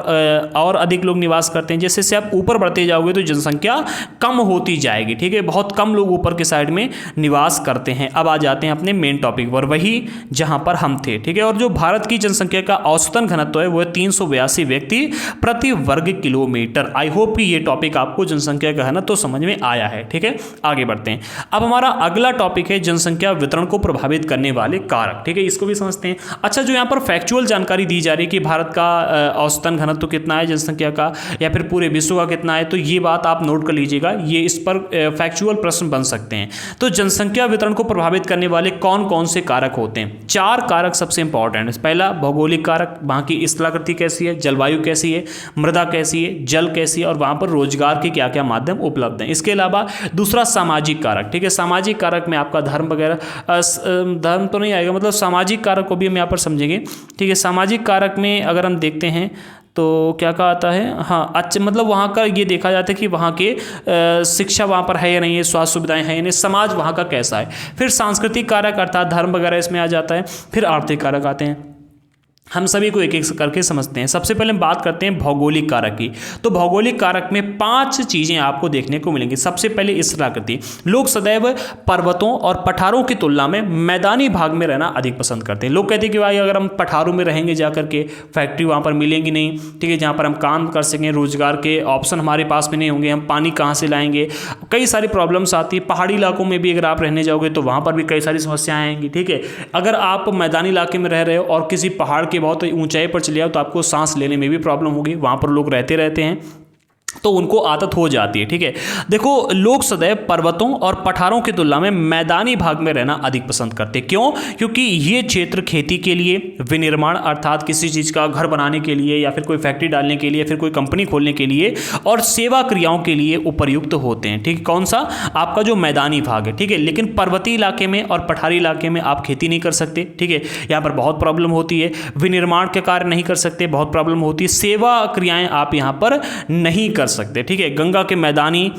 और अधिक लोग निवास करते हैं। जैसे से आप ऊपर बढ़ते जाओगे तो जनसंख्या कम होती जाएगी। ठीक है, बहुत कम लोग ऊपर के साइड में निवास करते हैं। अब आ जाते हैं अपने मेन टॉपिक पर, वही जहां पर हम थे। ठीक है, और जो भारत की जनसंख्या का औसतन घनत्व है वो है 382 व्यक्ति प्रति वर्ग किलोमीटर। आई होप कि ये टॉपिक आपको जनसंख्या का घनत्व तो समझ में आया है। ठीक है, आगे बढ़ते हैं। अब हमारा अगला टॉपिक है जनसंख्या वितरण को प्रभावित करने वाले कारक। ठीक है, इसको भी समझते हैं। अच्छा, जो यहाँ पर फैक्चुअल जानकारी दी जा रही है कि भारत का औसतन घनत्व कितना है जनसंख्या का, या फिर पूरे विश्व का कितना है, तो ये बात आप नोट कर लीजिएगा, ये इस पर फैक्चुअल प्रश्न बन सकते हैं। तो जनसंख्या वितरण को प्रभावित करने वाले कौन कौन से कारक होते हैं? 4 कारक सबसे इंपॉर्टेंट है। पहला भौगोलिक कारक, वहाँ की स्थलाकृति कैसी है, जलवायु कैसी है, मृदा कैसी है, जल कैसी है, और वहाँ पर रोजगार के क्या क्या माध्यम उपलब्ध हैं। इसके अलावा दूसरा सामाजिक कारक। ठीक है, सामाजिक कारक में आपका धर्म वगैरह, धर्म तो नहीं आएगा, मतलब सामाजिक कारक को भी हम यहाँ पर समझेंगे। ठीक है, सामाजिक कारक में अगर हम देखते हैं तो क्या कहा आता है, हाँ, अच्छा, मतलब वहाँ का ये देखा जाता है कि वहाँ के शिक्षा वहाँ पर है या नहीं है, स्वास्थ्य सुविधाएं हैं या नहीं, समाज वहाँ का कैसा है। फिर सांस्कृतिक कारक अर्थात धर्म वगैरह इसमें आ जाता है। फिर आर्थिक कारक आते हैं। हम सभी को एक एक करके समझते हैं। सबसे पहले हम बात करते हैं भौगोलिक कारक की। तो भौगोलिक कारक में 5 चीजें आपको देखने को मिलेंगी। सबसे पहले स्थलाकृति। लोग सदैव पर्वतों और पठारों की तुलना में मैदानी भाग में रहना अधिक पसंद करते हैं। लोग कहते हैं कि भाई अगर हम पठारों में रहेंगे जाकर के, फैक्ट्री वहाँ पर मिलेंगी नहीं, ठीक है, जहाँ पर हम काम कर सकें, रोजगार के ऑप्शन हमारे पास में नहीं होंगे, हम पानी कहाँ से लाएंगे, कई सारी प्रॉब्लम्स आती है। पहाड़ी इलाकों में भी अगर आप रहने जाओगे तो वहाँ पर भी कई सारी समस्याएं आएंगी। ठीक है, अगर आप मैदानी इलाके में रह रहे हो और किसी पहाड़ के बहुत ऊंचाई पर चले जाओ तो आपको सांस लेने में भी प्रॉब्लम होगी। वहां पर लोग रहते हैं तो उनको आदत हो जाती है। ठीक है, देखो, लोग सदैव पर्वतों और पठारों की तुलना में मैदानी भाग में रहना अधिक पसंद करते हैं। क्यों? क्योंकि ये क्षेत्र खेती के लिए, विनिर्माण अर्थात किसी चीज़ का घर बनाने के लिए, या फिर कोई फैक्ट्री डालने के लिए, फिर कोई कंपनी खोलने के लिए, और सेवा क्रियाओं के लिए उपयुक्त होते हैं। ठीक है, कौन सा? आपका जो मैदानी भाग है। ठीक है, लेकिन पर्वतीय इलाके में और पठारी इलाके में आप खेती नहीं कर सकते। ठीक है, यहाँ पर बहुत प्रॉब्लम होती है। विनिर्माण के कार्य नहीं कर सकते, बहुत प्रॉब्लम होती है। सेवा क्रियाएं आप यहाँ पर नहीं कर सकते। ठीक है, गंगा के मैदानी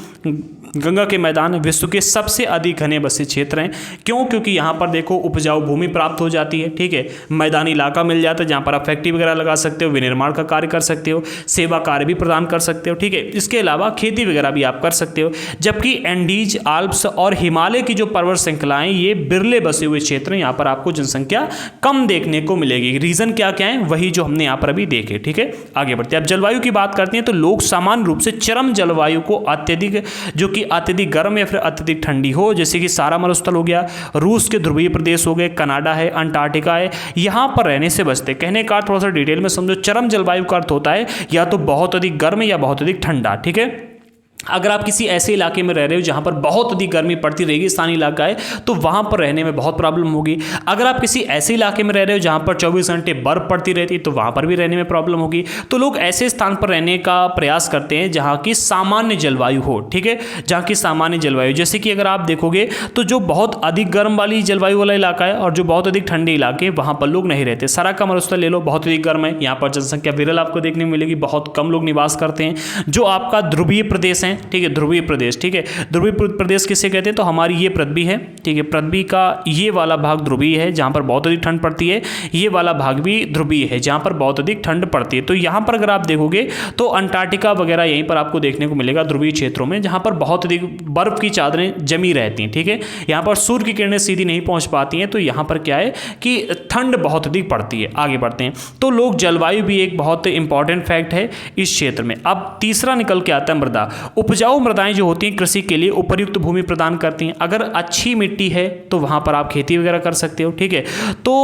गंगा के मैदान विश्व के सबसे अधिक घने बसे क्षेत्र हैं। क्यों? क्योंकि यहाँ पर देखो उपजाऊ भूमि प्राप्त हो जाती है, ठीक है, मैदानी इलाका मिल जाता है जहाँ पर आप फैक्ट्री वगैरह लगा सकते हो, विनिर्माण का कार्य कर सकते हो, सेवा कार्य भी प्रदान कर सकते हो, ठीक है। इसके अलावा खेती वगैरह भी आप कर सकते हो। जबकि एंडीज, आल्प्स और हिमालय की जो पर्वत श्रृंखलाएं, ये बिरले बसे हुए क्षेत्र हैं, यहाँ पर आपको जनसंख्या कम देखने को मिलेगी। रीजन क्या क्या है? वही जो हमने यहाँ पर अभी देखे, ठीक है। आगे बढ़ते हैं। अब जलवायु की बात करते हैं तो लोग सामान्य रूप से चरम जलवायु को अत्यधिक, जो कि अत्यधिक गर्म या फिर अत्यधिक ठंडी हो, जैसे कि सारा मरुस्थल हो गया, रूस के ध्रुवीय प्रदेश हो गए, कनाडा है, अंटार्कटिका है, यहाँ पर रहने से बचते। कहने का थोड़ा सा डिटेल में समझो। चरम जलवायु का अर्थ होता है या तो बहुत अधिक गर्म या बहुत अधिक ठंडा, ठीक है। अगर आप किसी ऐसे इलाके में रह रहे हो जहां पर बहुत अधिक गर्मी पड़ती, रेगिस्तानी इलाका है, तो वहां पर रहने में बहुत प्रॉब्लम होगी। अगर आप किसी ऐसे इलाके में रह रहे हो जहां पर 24 घंटे बर्फ पड़ती रहती है, तो वहां पर भी रहने में प्रॉब्लम होगी। तो लोग ऐसे स्थान पर रहने का प्रयास करते हैं जहां की सामान्य जलवायु हो, ठीक है, जहां की सामान्य जलवायु। जैसे कि अगर आप देखोगे तो जो बहुत अधिक गर्म वाली जलवायु वाला इलाका है और जो बहुत अधिक ठंडे इलाके, वहां पर लोग नहीं रहते। सरा का मरुस्थल ले लो, बहुत अधिक गर्म है, यहाँ पर जनसंख्या विरल आपको देखने को मिलेगी, बहुत कम लोग निवास करते हैं। जो आपका ध्रुवीय प्रदेश है, ठीक है, ध्रुवीय प्रदेश, ठीक है, ध्रुवीय प्रदेश किसे कहते हैं? तो हमारी ये पृथ्वी है, ठीक है, पृथ्वी का ये वाला भाग ध्रुवीय है जहां पर बहुत अधिक ठंड पड़ती है, ये वाला भाग भी ध्रुवीय है जहां पर बहुत अधिक ठंड पड़ती है। तो यहां पर अगर आप देखोगे तो अंटार्कटिका वगैरह यहीं पर आपको देखने को मिलेगा, ध्रुवीय क्षेत्रों में, जहां पर बहुत अधिक बर्फ की चादरें जमी रहती हैं, ठीक है। यहां पर सूर्य की किरणें सीधी नहीं पहुंच पाती हैं, तो यहां पर क्या है कि ठंड बहुत अधिक पड़ती है। आगे बढ़ते हैं। तो लोग जलवायु भी एक बहुत इंपॉर्टेंट फैक्ट है इस क्षेत्र में। अब तीसरा निकल के आता है मृदा। उपजाऊ मृदाएं जो होती हैं कृषि के लिए उपयुक्त भूमि प्रदान करती हैं। अगर अच्छी मिट्टी है तो वहां पर आप खेती वगैरह कर सकते हो, ठीक है। तो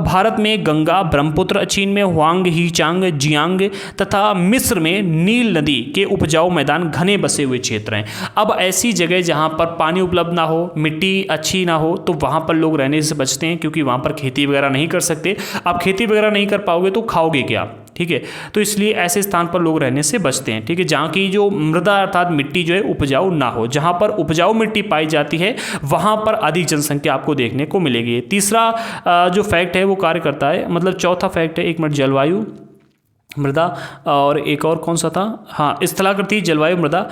भारत में गंगा, ब्रह्मपुत्र, चीन में हुआंग, हीचांग, जियांग तथा मिस्र में नील नदी के उपजाऊ मैदान घने बसे हुए क्षेत्र हैं। अब ऐसी जगह जहां पर पानी उपलब्ध ना हो, मिट्टी अच्छी ना हो, तो वहां पर लोग रहने से बचते हैं, क्योंकि वहां पर खेती वगैरह नहीं कर सकते। आप खेती वगैरह नहीं कर पाओगे तो खाओगे क्या, ठीक है। तो इसलिए ऐसे स्थान पर लोग रहने से बचते हैं, ठीक है, जहाँ की जो मृदा अर्थात मिट्टी जो है उपजाऊ ना हो। जहाँ पर उपजाऊ मिट्टी पाई जाती है वहाँ पर अधिक जनसंख्या आपको देखने को मिलेगी। तीसरा जो फैक्ट है वो कार्य करता है, मतलब चौथा फैक्ट है, एक मिनट, जलवायु, मृदा, और एक और कौन सा था, हाँ, स्थलाकृति, जलवायु, मृदा।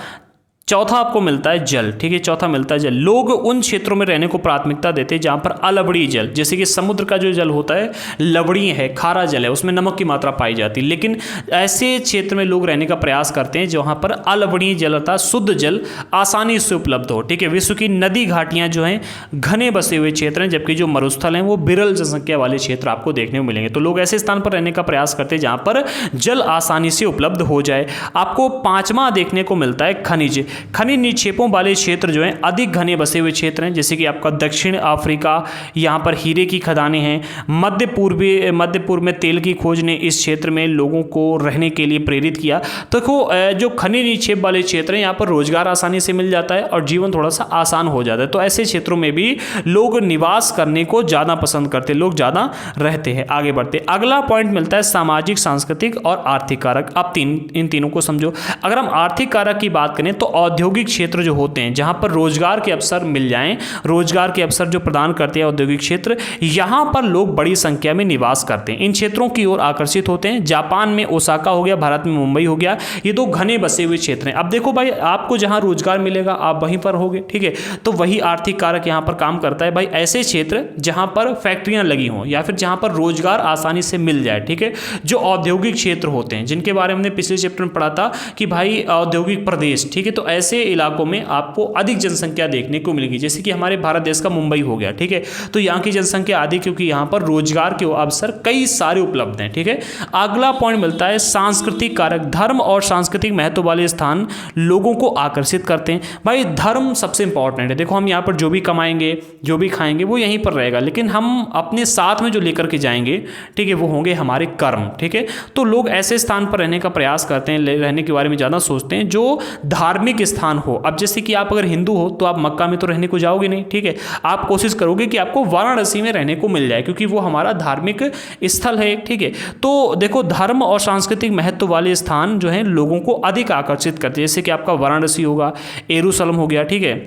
चौथा आपको मिलता है जल, ठीक है, चौथा मिलता है जल। लोग उन क्षेत्रों में रहने को प्राथमिकता देते हैं जहां पर अलवड़ीय जल, जैसे कि समुद्र का जो जल होता है लवणीय है, खारा जल है, उसमें नमक की मात्रा पाई जाती है। लेकिन ऐसे क्षेत्र में लोग रहने का प्रयास करते हैं जहां पर अलवणीय जल अर्थात शुद्ध जल आसानी से उपलब्ध हो, ठीक है। विश्व की नदी घाटियां जो हैं घने बसे हुए क्षेत्र हैं, जबकि जो मरुस्थल हैं वो विरल जनसंख्या वाले क्षेत्र आपको देखने को मिलेंगे। तो लोग ऐसे स्थान पर रहने का प्रयास करते हैं जहां पर जल आसानी से उपलब्ध हो जाए। आपको पांचवा देखने को मिलता है खनिज। खनिज निक्षेपों वाले क्षेत्र जो हैं अधिक घने बसे हुए क्षेत्र हैं, जैसे कि आपका दक्षिण अफ्रीका, यहाँ पर हीरे की खदानें हैं। मध्य पूर्व में तेल की खोज ने इस क्षेत्र में लोगों को रहने के लिए प्रेरित किया। तो देखो जो खनिज निक्षेप वाले क्षेत्र हैं यहाँ पर रोजगार आसानी से मिल जाता है और जीवन थोड़ा सा आसान हो जाता है। तो ऐसे क्षेत्रों में भी लोग निवास करने को ज़्यादा पसंद करते हैं, लोग ज़्यादा रहते हैं। आगे बढ़ते, अगला पॉइंट मिलता है सामाजिक, सांस्कृतिक और आर्थिक कारक। अब इन तीनों को समझो। अगर हम आर्थिक कारक की बात करें तो औद्योगिक क्षेत्र जो होते हैं जहां पर रोजगार के अवसर मिल जाएं, रोजगार के अवसर जो प्रदान करते हैं औद्योगिक क्षेत्र, यहां पर लोग बड़ी संख्या में निवास करते हैं, इन क्षेत्रों की ओर आकर्षित होते हैं। जापान में ओसाका हो गया, भारत में मुंबई हो गया, ये दो घने बसे हुए क्षेत्र हैं। अब देखो भाई, आपको जहां रोजगार मिलेगा आप वहीं पर होगे, ठीक है। तो वही आर्थिक कारक यहां पर काम करता है भाई। ऐसे क्षेत्र जहां पर फैक्ट्रियां लगी हों या फिर जहां पर रोजगार आसानी से मिल जाए, ठीक है, जो औद्योगिक क्षेत्र होते हैं, जिनके बारे में हमने पिछले चैप्टर में पढ़ा था कि भाई औद्योगिक प्रदेश, ठीक है। तो ऐसे इलाकों में आपको अधिक जनसंख्या देखने को मिलेगी, जैसे कि हमारे भारत देश का मुंबई हो गया, ठीक है। तो यहाँ की जनसंख्या अधिक, क्योंकि यहाँ पर रोजगार के अवसर कई सारे उपलब्ध हैं, ठीक है। अगला पॉइंट मिलता है सांस्कृतिक कारक। धर्म और सांस्कृतिक महत्व वाले स्थान लोगों को आकर्षित करते हैं। भाई धर्म सबसे इंपॉर्टेंट है। देखो हम यहाँ पर जो भी कमाएंगे, जो भी खाएंगे वो यहीं पर रहेगा, लेकिन हम अपने साथ में जो लेकर के जाएंगे, ठीक है, वो होंगे हमारे कर्म, ठीक है। तो लोग ऐसे स्थान पर रहने का प्रयास करते हैं, रहने के बारे में ज़्यादा सोचते हैं जो धार्मिक स्थान हो। अब जैसे कि आप अगर हिंदू हो तो आप मक्का में तो रहने को जाओगे नहीं, ठीक है। आप कोशिश करोगे कि आपको वाराणसी में रहने को मिल जाए, क्योंकि वो हमारा धार्मिक स्थल है, ठीक है। तो देखो धर्म और सांस्कृतिक महत्व वाले स्थान जो हैं लोगों को अधिक आकर्षित करते हैं, जैसे कि आपका वाराणसी होगा, यरूशलेम हो गया, ठीक है।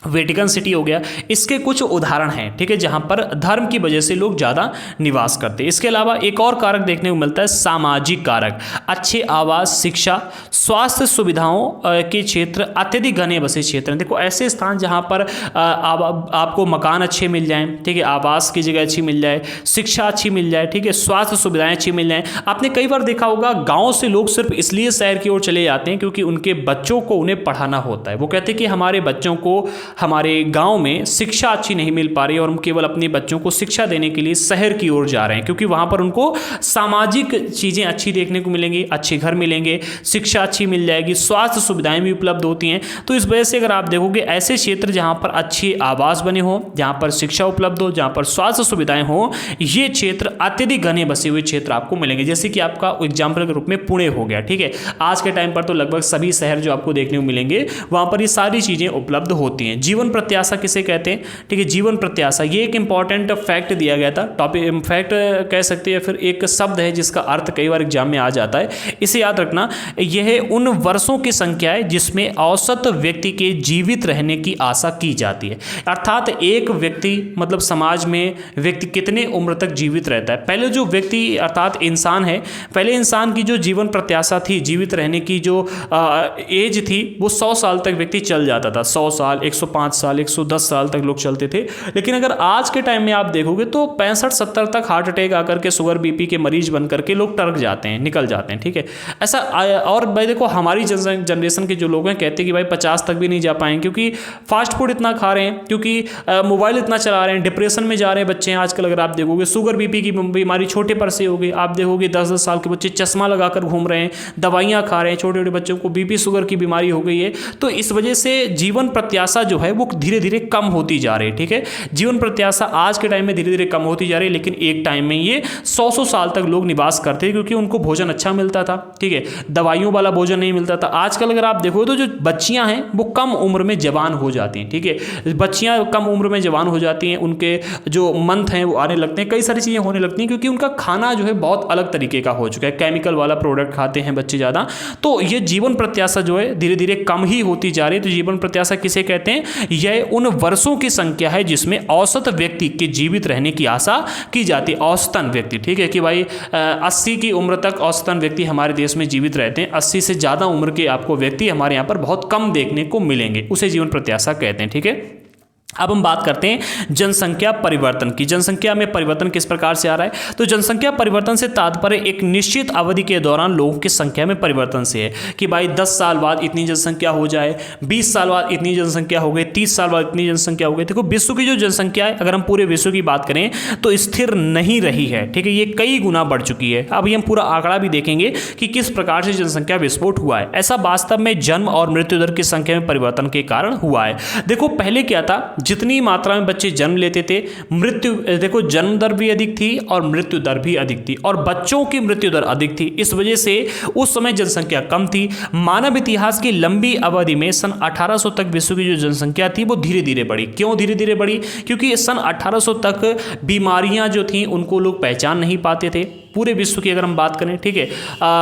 वेटिकन सिटी हो गया, इसके कुछ उदाहरण हैं, ठीक है, जहां पर धर्म की वजह से लोग ज़्यादा निवास करते हैं। इसके अलावा एक और कारक देखने को मिलता है, सामाजिक कारक, अच्छे आवास, शिक्षा, स्वास्थ्य सुविधाओं के क्षेत्र, अत्यधिक घने बसे क्षेत्र। देखो ऐसे स्थान जहां पर आपको मकान अच्छे मिल जाएं, ठीक है, आवास की जगह अच्छी मिल जाए, शिक्षा अच्छी मिल जाए, ठीक है, स्वास्थ्य सुविधाएं अच्छी मिल जाएं। आपने कई बार देखा होगा गाँव से लोग सिर्फ इसलिए शहर की ओर चले जाते हैं क्योंकि उनके बच्चों को उन्हें पढ़ाना होता है। वो कहते हैं कि हमारे बच्चों को हमारे गांव में शिक्षा अच्छी नहीं मिल पा रही और हम केवल अपने बच्चों को शिक्षा देने के लिए शहर की ओर जा रहे हैं, क्योंकि वहां पर उनको सामाजिक चीज़ें अच्छी देखने को मिलेंगी, अच्छे घर मिलेंगे, शिक्षा अच्छी मिल जाएगी, स्वास्थ्य सुविधाएं भी उपलब्ध होती हैं। तो इस वजह से अगर आप देखोगे ऐसे क्षेत्र जहां पर अच्छे आवास बने हो, जहां पर शिक्षा उपलब्ध हो, जहां पर स्वास्थ्य सुविधाएं हो, ये क्षेत्र अत्यधिक घने बसे हुए क्षेत्र आपको मिलेंगे। जैसे कि आपका एग्जाम्पल के रूप में पुणे हो गया, ठीक है, आज के टाइम पर तो लगभग सभी शहर जो आपको देखने को मिलेंगे वहां पर ये सारी चीज़ें उपलब्ध होती हैं। जीवन प्रत्याशा किसे कहते हैं, ठीक है, जीवन प्रत्याशा ये एक इंपॉर्टेंट फैक्ट दिया गया था, टॉपिक फैक्ट कह सकते हैं, फिर एक शब्द है जिसका अर्थ कई बार एग्जाम में आ जाता है, इसे याद रखना। यह उन वर्षों की संख्या है जिसमें औसत व्यक्ति के जीवित रहने की आशा की जाती है। अर्थात एक व्यक्ति मतलब समाज में व्यक्ति कितने उम्र तक जीवित रहता है। पहले जो व्यक्ति अर्थात इंसान है, पहले इंसान की जो जीवन प्रत्याशा थी, जीवित रहने की जो एज थी, वो 100 साल तक व्यक्ति चल जाता था। 100 साल, 105 साल, 110 साल तक लोग चलते थे। लेकिन अगर आज के टाइम में आप देखोगे तो 65-70 तक हार्ट अटैक आकर के शुगर बीपी के मरीज बन करके लोग टरक जाते हैं, निकल जाते हैं, ठीक है। ऐसा और भाई देखो हमारी जनरेशन के जो लोग हैं कहते हैं कि भाई 50 तक भी नहीं जा पाएंगे, क्योंकि फास्ट फूड इतना खा रहे हैं, क्योंकि मोबाइल इतना चला रहे हैं, डिप्रेशन में जा रहे हैं बच्चे हैं आजकल। अगर आप देखोगे शुगर बीपी की बीमारी छोटे पर से होगी, आप देखोगे 10-10 साल के बच्चे चश्मा लगाकर घूम रहे हैं, दवाइयाँ खा रहे हैं, छोटे छोटे बच्चों को बीपी शुगर की बीमारी हो गई है। तो इस वजह से जीवन प्रत्याशा जो है वो धीरे धीरे कम होती जा रही है, ठीक है। जीवन प्रत्याशा आज के टाइम में धीरे धीरे कम होती जा रही है, लेकिन एक टाइम में ये 100-100 साल तक लोग निवास करते हैं, क्योंकि उनको भोजन अच्छा मिलता था, ठीक है, दवाइयों वाला भोजन नहीं मिलता था। आजकल अगर आप देखो तो जो बच्चियां हैं वो कम उम्र में जवान हो जाती हैं, ठीक है, बच्चियां कम उम्र में जवान हो जाती हैं, उनके जो मंथ हैं वो आने लगते हैं, कई सारी चीज़ें होने लगती हैं, क्योंकि उनका खाना जो है बहुत अलग तरीके का हो चुका है, केमिकल वाला प्रोडक्ट खाते हैं बच्चे ज़्यादा। तो ये जीवन प्रत्याशा जो है धीरे धीरे कम ही होती जा रही है। तो जीवन प्रत्याशा किसे कहते हैं, यह उन वर्षों की संख्या है जिसमें औसत व्यक्ति के जीवित रहने की आशा की जाती है। औसतन व्यक्ति, ठीक है, कि भाई 80 की उम्र तक औसतन व्यक्ति हमारे देश में जीवित रहते हैं। 80 से ज़्यादा उम्र के आपको व्यक्ति हमारे यहाँ पर बहुत कम देखने को मिलेंगे, उसे जीवन प्रत्याशा कहते हैं, ठीक है। अब हम बात करते हैं जनसंख्या परिवर्तन की। जनसंख्या में परिवर्तन किस प्रकार से आ रहा है, तो जनसंख्या परिवर्तन से तात्पर्य एक निश्चित अवधि के दौरान लोगों की संख्या में परिवर्तन से है, कि भाई 10 साल बाद इतनी जनसंख्या हो जाए, 20 साल बाद इतनी जनसंख्या हो गई, 30 साल बाद इतनी जनसंख्या हो गई। देखो विश्व की जो जनसंख्या है, अगर हम पूरे विश्व की बात करें तो स्थिर नहीं रही है, ठीक है, ये कई गुना बढ़ चुकी है। अब हम पूरा आंकड़ा भी देखेंगे कि किस प्रकार से जनसंख्या विस्फोट हुआ है। ऐसा वास्तव में जन्म और मृत्यु दर की संख्या में परिवर्तन के कारण हुआ है। देखो पहले क्या था, जितनी मात्रा में बच्चे जन्म लेते थे, मृत्यु देखो जन्म दर भी अधिक थी और मृत्यु दर भी अधिक थी, और बच्चों की मृत्यु दर अधिक थी। इस वजह से उस समय जनसंख्या कम थी। मानव इतिहास की लंबी अवधि में सन 1800 तक विश्व की जो जनसंख्या थी वो धीरे धीरे बढ़ी। क्यों धीरे धीरे बढ़ी, क्योंकि सन 1800 तक बीमारियां जो थी उनको लोग पहचान नहीं पाते थे। पूरे विश्व की अगर हम बात करें, ठीक है,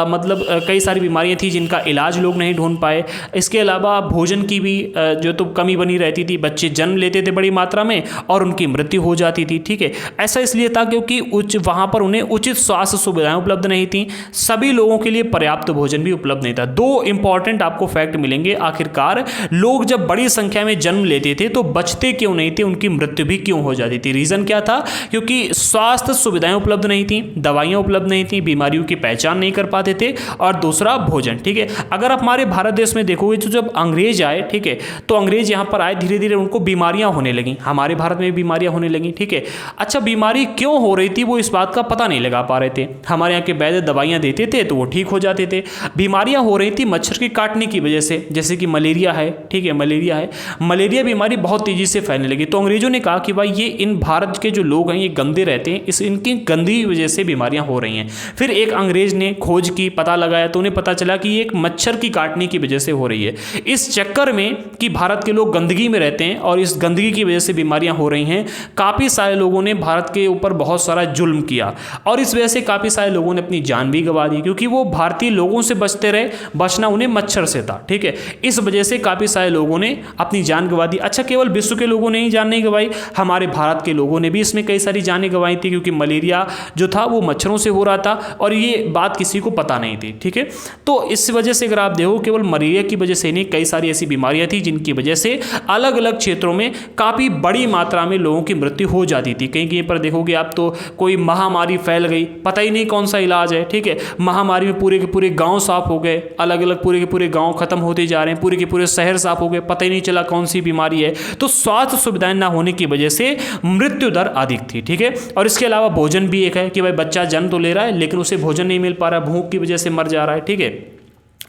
मतलब कई सारी बीमारियां थी जिनका इलाज लोग नहीं ढूंढ पाए। इसके अलावा भोजन की भी जो तो कमी बनी रहती थी, बच्चे जन्म लेते थे बड़ी मात्रा में और उनकी मृत्यु हो जाती थी, ठीक है। ऐसा इसलिए था क्योंकि वहाँ पर उन्हें उचित स्वास्थ्य सुविधाएं उपलब्ध नहीं थी, सभी लोगों के लिए पर्याप्त भोजन भी उपलब्ध नहीं था। दो इंपॉर्टेंट आपको फैक्ट मिलेंगे। आखिरकार लोग जब बड़ी संख्या में जन्म लेते थे तो बचते क्यों नहीं थे, उनकी मृत्यु भी क्यों हो जाती थी। रीज़न क्या था, क्योंकि स्वास्थ्य सुविधाएं उपलब्ध नहीं थी, दवाइयाँ उपलब्ध नहीं थी, बीमारियों की पहचान नहीं कर पाते थे, और दूसरा भोजन, ठीक है। अगर आप हमारे भारत देश में देखोगे तो जब अंग्रेज आए, ठीक है, तो अंग्रेज यहाँ पर आए, धीरे धीरे उनको बीमारियां होने लगी, हमारे भारत में बीमारियां होने लगी, ठीक है। अच्छा बीमारी क्यों हो रही थी वो इस बात का पता नहीं लगा पा रहे थे। हमारे यहाँ के वैद्य दवाइयाँ देते थे तो वो ठीक हो जाते थे। बीमारियां हो रही थी मच्छर के काटने की वजह से, जैसे कि मलेरिया है, ठीक है, मलेरिया है, मलेरिया बीमारी बहुत तेजी से फैलने लगी। तो अंग्रेजों ने कहा कि भाई ये इन भारत के जो लोग हैं ये गंदे रहते हैं, इनकी गंदी वजह से बीमारियां हो रही हैं। फिर एक अंग्रेज ने खोज की, पता लगाया, तो उन्हें पता चला कि ये एक मच्छर की काटने की वजह से हो रही है। इस चक्कर में कि भारत के लोग गंदगी में रहते हैं और इस गंदगी की वजह से बीमारियां हो रही हैं, काफ़ी सारे लोगों ने भारत के ऊपर बहुत सारा जुल्म किया और इस वजह से काफ़ी सारे लोगों ने अपनी जान भी गंवा दी, क्योंकि वो भारतीय लोगों से बचते रहे, बचना उन्हें मच्छर से था। ठीक है, इस वजह से काफ़ी सारे लोगों ने अपनी जान गंवा दी। अच्छा, केवल विश्व के लोगों ने ही जान नहीं गंवाई, हमारे भारत के लोगों ने भी इसमें कई सारी जानें गंवाई थी, क्योंकि मलेरिया जो था वो मच्छरों से हो रहा था और ये बात किसी को पता नहीं थी। ठीक है, तो इस वजह से अगर आप देखो, केवल मलेरिया की वजह से नहीं, कई सारी ऐसी बीमारियां थी जिनकी वजह से अलग अलग क्षेत्रों में काफ़ी बड़ी मात्रा में लोगों की मृत्यु हो जाती थी। कहीं कहीं पर देखोगे आप तो कोई महामारी फैल गई, पता ही नहीं कौन सा इलाज है। ठीक है, महामारी में पूरे के पूरे गांव साफ हो गए, अलग अलग पूरे के पूरे गांव खत्म होते जा रहे हैं, पूरे के पूरे शहर साफ हो गए, पता ही नहीं चला कौन सी बीमारी है। तो स्वास्थ्य सुविधाएं ना होने की वजह से मृत्यु दर अधिक थी। ठीक है, और इसके अलावा भोजन भी एक है कि भाई बच्चा जन्म तो ले रहा है लेकिन उसे भोजन नहीं मिल पा रहा, भूख की वजह से मर जा रहा है। ठीक है,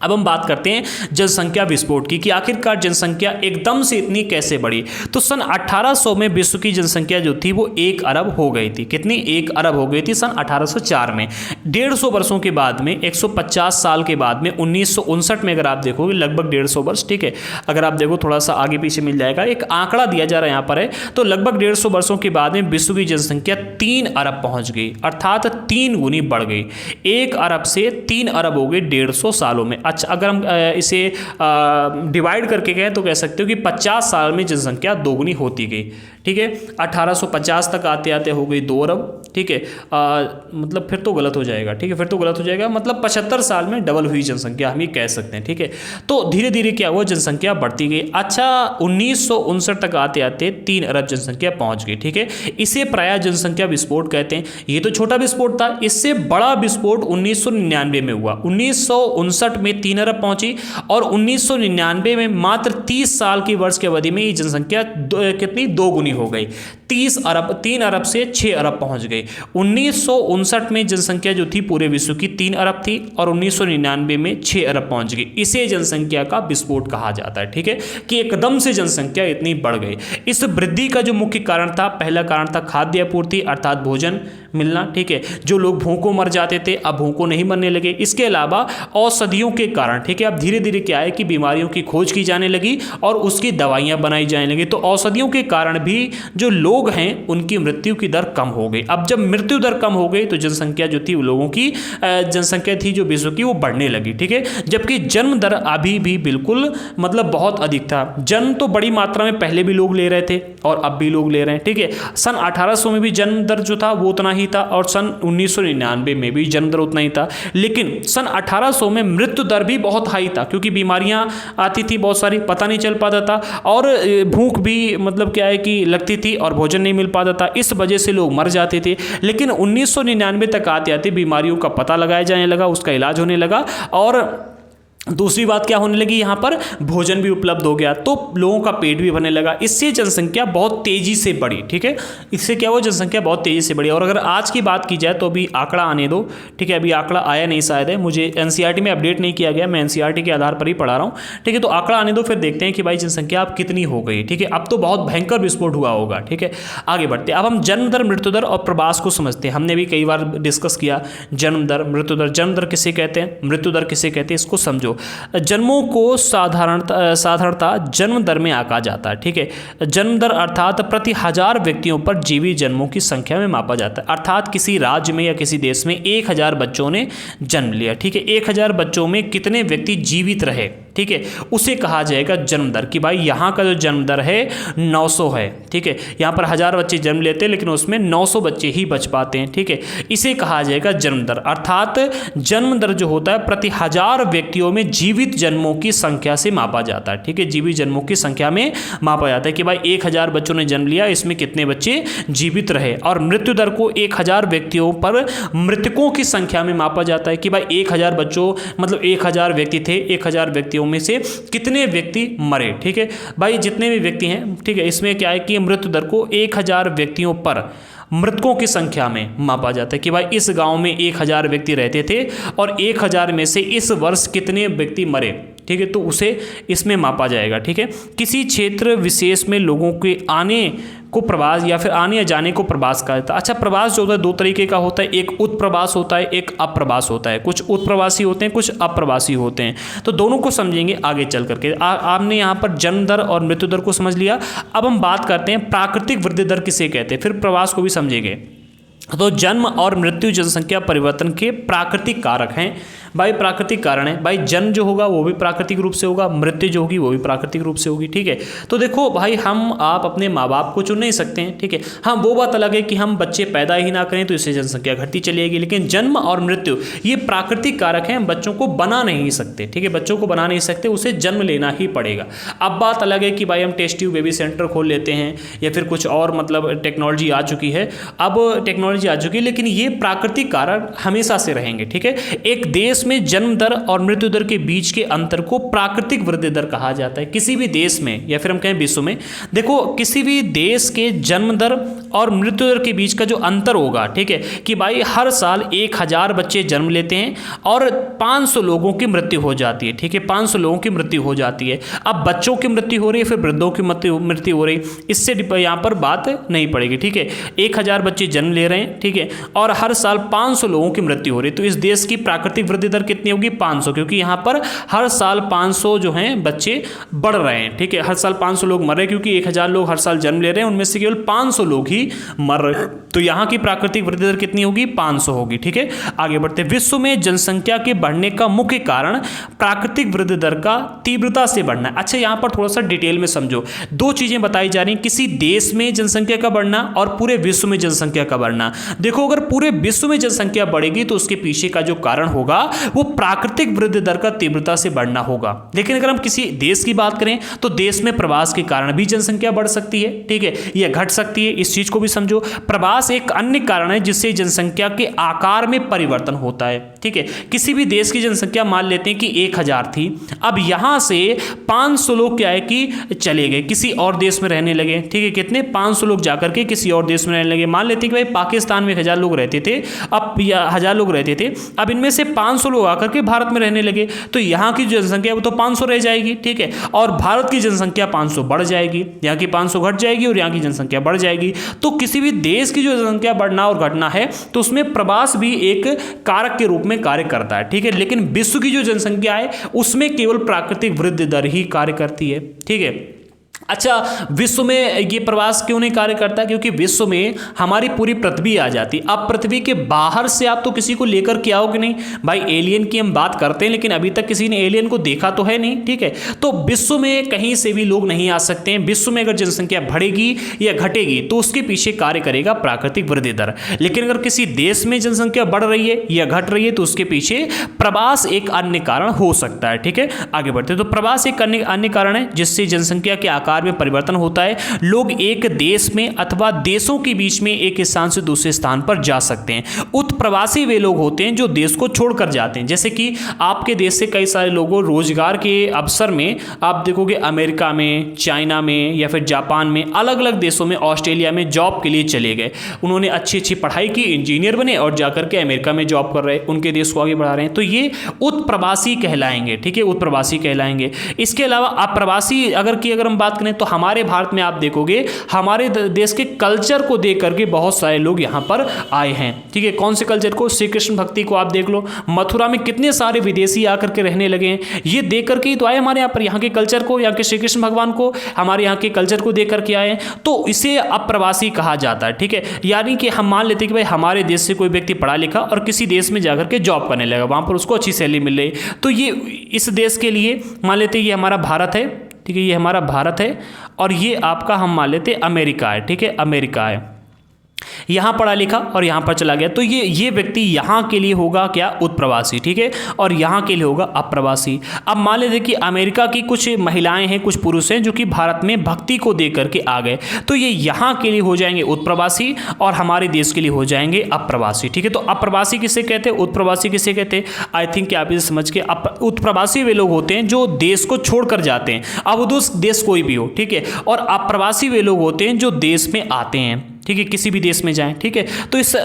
अब हम बात करते हैं जनसंख्या विस्फोट की कि आखिरकार जनसंख्या एकदम से इतनी कैसे बढ़ी। तो सन 1800 में विश्व की जनसंख्या जो थी वो 1 अरब हो गई थी। कितनी? 1 अरब हो गई थी सन 1804 में। 150 वर्षों के बाद में, 150 साल के बाद में 1959 में अगर आप देखोगे, लगभग 150 वर्ष, ठीक है, अगर आप देखो थोड़ा सा आगे पीछे मिल जाएगा, एक आंकड़ा दिया जा रहा है यहाँ पर है, तो लगभग 150 वर्षों के बाद में विश्व की जनसंख्या 3 अरब पहुँच गई, अर्थात 3 गुनी बढ़ गई। 1 अरब से 3 अरब हो गई 150 सालों में। अच्छा, अगर हम इसे डिवाइड करके कहें तो कह सकते हो कि 50 साल में जनसंख्या दोगुनी होती गई। ठीक है, 1850 तक आते आते हो गई 2 अरब। ठीक है, मतलब फिर तो गलत हो जाएगा। ठीक है, फिर तो गलत हो जाएगा, मतलब 75 साल में डबल हुई जनसंख्या, हम ये कह सकते हैं। ठीक है, तो धीरे धीरे क्या हुआ, जनसंख्या बढ़ती गई। अच्छा, 1959 तक आते आते 3 अरब जनसंख्या पहुंच गई। ठीक है, इसे प्रायः जनसंख्या विस्फोट कहते हैं। ये तो छोटा विस्फोट था, इससे बड़ा विस्फोट 1999 में हुआ। 1959 में 3 अरब पहुंची और 1999 में मात्र 30 साल की वर्ष की अवधि में ये जनसंख्या कितनी? 2 गुनी हो गई। 3 अरब से 6 अरब पहुंच गई। 1959 में जनसंख्या जो थी पूरे विश्व की 3 अरब थी और 1999 में 6 अरब पहुंच गई। इसे जनसंख्या का विस्फोट कहा जाता है। ठीक है, कि एकदम से जनसंख्या इतनी बढ़ गई। इस वृद्धि का जो मुख्य कारण था, पहला कारण था खाद्य आपूर्ति, अर्थात भोजन मिलना। ठीक है, जो लोग भूखों मर जाते थे अब भूखों नहीं मरने लगे। इसके अलावा औषधियों के कारण, ठीक है, अब धीरे धीरे क्या है कि बीमारियों की खोज की जाने लगी और उसकी दवाइयां बनाई जाने लगी। तो औषधियों के कारण भी जो लोग हैं उनकी मृत्यु की दर कम हो गई। अब जब मृत्यु दर कम हो गई तो जनसंख्या जो थी, लोगों की जनसंख्या थी जो विश्व की, वो बढ़ने लगी। ठीक है, जबकि जन्म दर अभी भी बिल्कुल मतलब बहुत अधिक था। जन्म तो बड़ी मात्रा में पहले भी लोग ले रहे थे और अब भी लोग ले रहे हैं। ठीक है, सन 1800 में भी जन्म दर जो था वो उतना ही था और सन 1999 में भी जन्म दर उतना ही था। लेकिन सन 1800 में मृत्यु दर भी बहुत हाई था, क्योंकि बीमारियां आती थी बहुत सारी, पता नहीं चल पाता था और भूख भी मतलब क्या है कि लगती थी और भोजन नहीं मिल पाता था। इस वजह से लोग मर जाते थे। लेकिन 1999 तक आते आते बीमारियों का पता लगाया जाने लगा, उसका इलाज होने लगा और दूसरी बात क्या होने लगी, यहाँ पर भोजन भी उपलब्ध हो गया तो लोगों का पेट भी भरने लगा। इससे जनसंख्या बहुत तेजी से बढ़ी। ठीक है, इससे क्या हुआ, जनसंख्या बहुत तेजी से बढ़ी। और अगर आज की बात की जाए तो अभी आंकड़ा आने दो। ठीक है, अभी आंकड़ा आया नहीं शायद है, मुझे एनसीईआरटी में अपडेट नहीं किया गया, मैं एनसीईआरटी के आधार पर ही पढ़ा रहा हूँ। ठीक है, तो आंकड़ा आने दो, फिर देखते हैं कि भाई जनसंख्या अब कितनी हो गई। ठीक है, अब तो बहुत भयंकर विस्फोट हुआ होगा। ठीक है, आगे बढ़ते हैं। अब हम जन्म दर, मृत्यु दर और प्रवास को समझते हैं। हमने भी कई बार डिस्कस किया जन्म दर, मृत्यु दर। जन्म दर किसे कहते हैं, मृत्यु दर किसे कहते हैं, इसको समझो। जन्मों को साधारणता जन्म दर में आंका जाता है। ठीक है, जन्म दर अर्थात प्रति 1000 व्यक्तियों पर जीवित जन्मों की संख्या में मापा जाता है। अर्थात किसी राज्य में या किसी देश में 1000 बच्चों ने जन्म लिया। ठीक है, 1000 बच्चों में कितने व्यक्ति जीवित रहे, ठीक है, उसे कहा जाएगा जन्म दर। कि भाई यहाँ का जो जन्म दर है 900 है। ठीक है, यहाँ पर 1000 बच्चे जन्म लेते हैं लेकिन उसमें 900 बच्चे ही बच पाते हैं। ठीक है, इसे कहा जाएगा जन्म दर। अर्थात जन्म दर जो होता है प्रति 1000 व्यक्तियों में जीवित जन्मों की संख्या से मापा जाता है। ठीक है, जीवित जन्मों की संख्या में मापा जाता है कि भाई 1000 बच्चों ने जन्म लिया, इसमें कितने बच्चे जीवित रहे। और मृत्यु दर को 1000 व्यक्तियों पर मृतकों की संख्या में मापा जाता है कि भाई 1000 बच्चों मतलब 1000 व्यक्ति थे, 1000 व्यक्तियों में से कितने व्यक्ति मरे। ठीक है, भाई जितने भी व्यक्ति हैं, ठीक है, इसमें क्या है कि मृत्यु दर को 1000 व्यक्तियों पर मृतकों की संख्या में मापा जाता है कि भाई इस गांव में 1000 व्यक्ति रहते थे और 1000 में से इस वर्ष कितने व्यक्ति मरे। ठीक है, तो उसे इसमें मापा जाएगा। ठीक है, किसी क्षेत्र विशेष में लोगों के आने को प्रवास या फिर आने या जाने को प्रवास कहा जाता है। अच्छा, प्रवास जो होता है दो तरीके का होता है, एक उत्प्रवास होता है, एक अप्रवास होता है। कुछ उत्प्रवासी होते हैं, कुछ अप्रवासी होते हैं, तो दोनों को समझेंगे आगे चल करके। आपने यहाँ पर जन्म दर और मृत्यु दर को समझ लिया। अब हम बात करते हैं प्राकृतिक वृद्धि दर किसे कहते हैं, फिर प्रवास को भी समझेंगे। तो जन्म और मृत्यु जनसंख्या परिवर्तन के प्राकृतिक कारक हैं भाई, प्राकृतिक कारण है भाई। जन्म जो होगा वो भी प्राकृतिक रूप से होगा, मृत्यु जो होगी वो भी प्राकृतिक रूप से होगी, ठीक है। तो देखो भाई, हम आप अपने माँ बाप को चुन नहीं सकते हैं, ठीक है। हाँ, वो बात अलग है कि हम बच्चे पैदा ही ना करें तो इससे जनसंख्या घटती चलेगी, लेकिन जन्म और मृत्यु ये प्राकृतिक कारक हैं, हम बच्चों को बना नहीं सकते, ठीक है। बच्चों को बना नहीं सकते, उसे जन्म लेना ही पड़ेगा। अब बात अलग है कि भाई हम टेस्ट ट्यूब बेबी सेंटर खोल लेते हैं या फिर कुछ और, मतलब टेक्नोलॉजी आ चुकी है, अब टेक्नोलॉजी आ चुकी है, लेकिन ये प्राकृतिक कारक हमेशा से रहेंगे, ठीक है। एक देश में जन्म दर और मृत्यु दर के बीच के अंतर को प्राकृतिक वृद्धि दर कहा जाता है। किसी भी देश में या फिर हम कहें विश्व में, देखो किसी भी देश के जन्म दर और मृत्यु दर के बीच का जो अंतर होगा, ठीक है, कि भाई हर साल 1000 बच्चे जन्म लेते हैं और 500 लोगों की मृत्यु हो जाती है, ठीक है। 500 लोगों की मृत्यु हो जाती है। अब बच्चों की मृत्यु हो रही है, फिर वृद्धों की मृत्यु हो रही, इससे यहाँ पर बात नहीं पड़ेगी, ठीक है। 1000 बच्चे जन्म ले रहे हैं, ठीक है, और हर साल 500 लोगों की मृत्यु हो रही है, तो इस देश की प्राकृतिक वृद्धि दर कितनी होगी? 500, क्योंकि यहाँ पर हर साल 500 जो हैं बच्चे बढ़ रहे हैं, ठीक है। हर साल 500 लोग मर रहे हैं, क्योंकि 1000 लोग हर साल जन्म ले रहे हैं, उनमें से केवल 500 लोग ही मर रहे हैं, तो यहाँ की प्राकृतिक वृद्धि दर कितनी होगी? 500 होगी, ठीक है। आगे बढ़ते, विश्व में जनसंख्या के बढ़ने का मुख्य कारण प्राकृतिक वृद्धि दर का तीव्रता से बढ़ना है। अच्छा, यहाँ पर थोड़ा सा डिटेल में समझो, दो चीजें बताई जा रही हैं, किसी देश में जनसंख्या का बढ़ना और पूरे विश्व में जनसंख्या का बढ़ना। देखो, अगर पूरे विश्व में जनसंख्या बढ़ेगी तो उसके पीछे का जो कारण होगा वो प्राकृतिक वृद्धि दर का तीव्रता से बढ़ना होगा। लेकिन अगर हम किसी देश की बात करें तो देश में प्रवास के कारण भी जनसंख्या बढ़ सकती है, ठीक है, या घट सकती है, इस चीज को भी समझो। प्रवास एक अन्य कारण है जिससे जनसंख्या के आकार में परिवर्तन होता है, ठीक है। किसी भी देश की जनसंख्या मान लेते हैं कि 1000 थी, अब यहां से 500 लोग क्या है कि चले गए, किसी और देश में रहने लगे, ठीक है। कितने? 500 लोग जाकर के किसी और देश में रहने लगे। मान लेते हैं कि भाई पाकिस्तान में 1000 लोग रहते थे, अब 1000 लोग रहते थे, अब इनमें से 500 लोग आकर के भारत में रहने लगे, तो यहाँ की जनसंख्या वो तो 500 रह जाएगी, ठीक है, और भारत की जनसंख्या 500 बढ़ जाएगी, यहाँ की 500 घट जाएगी और यहाँ की जनसंख्या बढ़ जाएगी। तो किसी भी देश की जो जनसंख्या बढ़ना और घटना है तो उसमें प्रवास भी एक कारक के रूप में कार्य करता है, ठीक है। लेकिन विश्व की जो जनसंख्या है उसमें केवल प्राकृतिक वृद्धि दर ही कार्य करती है, ठीक है। अच्छा, विश्व में ये प्रवास क्यों नहीं कार्य करता? क्योंकि विश्व में हमारी पूरी पृथ्वी आ जाती। अब पृथ्वी के बाहर से आप तो किसी को लेकर के आओगे नहीं भाई, एलियन की हम बात करते हैं लेकिन अभी तक किसी ने एलियन को देखा तो है नहीं, ठीक है। तो विश्व में कहीं से भी लोग नहीं आ सकते हैं। विश्व में अगर जनसंख्या बढ़ेगी या घटेगी तो उसके पीछे कार्य करेगा प्राकृतिक वृद्धि दर। लेकिन अगर किसी देश में जनसंख्या बढ़ रही है या घट रही है तो उसके पीछे प्रवास एक अन्य कारण हो सकता है, ठीक है। आगे बढ़ते, तो प्रवास एक अन्य कारण है जिससे जनसंख्या के आकार में परिवर्तन होता है। लोग एक देश में अथवा देशों के बीच में एक स्थान से दूसरे स्थान पर जा सकते हैं। उत्प्रवासी वे लोग होते हैं जो देश को छोड़कर जाते हैं, जैसे कि आपके देश से कई सारे लोगों रोजगार के अवसर में आप देखोगे अमेरिका में, चाइना में या फिर जापान में, अलग अलग देशों में, ऑस्ट्रेलिया में जॉब के लिए चले गए। उन्होंने अच्छी अच्छी पढ़ाई की, इंजीनियर बने और जाकर के अमेरिका में जॉब कर रहे हैं, उनके देश को आगे बढ़ा रहे हैं। तो ये उत्प्रवासी कहलाएंगे, ठीक है, उत्प्रवासी कहलाएंगे। इसके अलावा अप्रवासी अगर हम बात करें तो हमारे भारत में आप देखोगे हमारे देश के कल्चर को देख करके बहुत सारे लोग यहाँ पर आए हैं, ठीक है। कौन से कल्चर को? श्री कृष्ण भक्ति को आप देख लो, मथुरा में कितने सारे विदेशी आकर के रहने लगे हैं, ये देख करके ही तो आए हमारे यहाँ पर, यहाँ के कल्चर को, यहाँ के श्री कृष्ण भगवान को, हमारे यहाँ के कल्चर को देख करके आए हैं। तो इसे अप्रवासी कहा जाता है, ठीक है। यानी कि हम मान लेते हैं कि भाई हमारे देश से कोई व्यक्ति पढ़ा लिखा और किसी देश में जाकर के जॉब करने लगा, वहाँ पर उसको अच्छी सैलरी मिल रही, तो ये इस देश के लिए मान लेते हैं ये हमारा भारत है, ठीक है, ये हमारा भारत है और ये आपका हम मान लेते अमेरिका है, ठीक है, अमेरिका है। यहाँ पढ़ा लिखा और यहाँ पर चला गया, तो ये व्यक्ति यहाँ के लिए होगा क्या? उत्प्रवासी, ठीक है, और यहाँ के लिए होगा अप्रवासी। अब मान लेते कि अमेरिका की कुछ महिलाएं हैं, कुछ पुरुष हैं जो कि भारत में भक्ति को देख करके आ गए, तो ये यहाँ के लिए हो जाएंगे उत्प्रवासी और हमारे देश के लिए हो जाएंगे अप्रवासी, ठीक है। तो अप्रवासी किसे कहते हैं, उत्प्रवासी किसे कहते हैं? आई थिंक आप इसे समझ के, उत्प्रवासी वे लोग होते हैं जो देश को छोड़कर जाते हैं, अब वो देश कोई भी हो, ठीक है, और अप्रवासी वे लोग होते हैं जो देश में आते हैं। ठीक है, किसी भी देश में जाएं, ठीक है। तो इस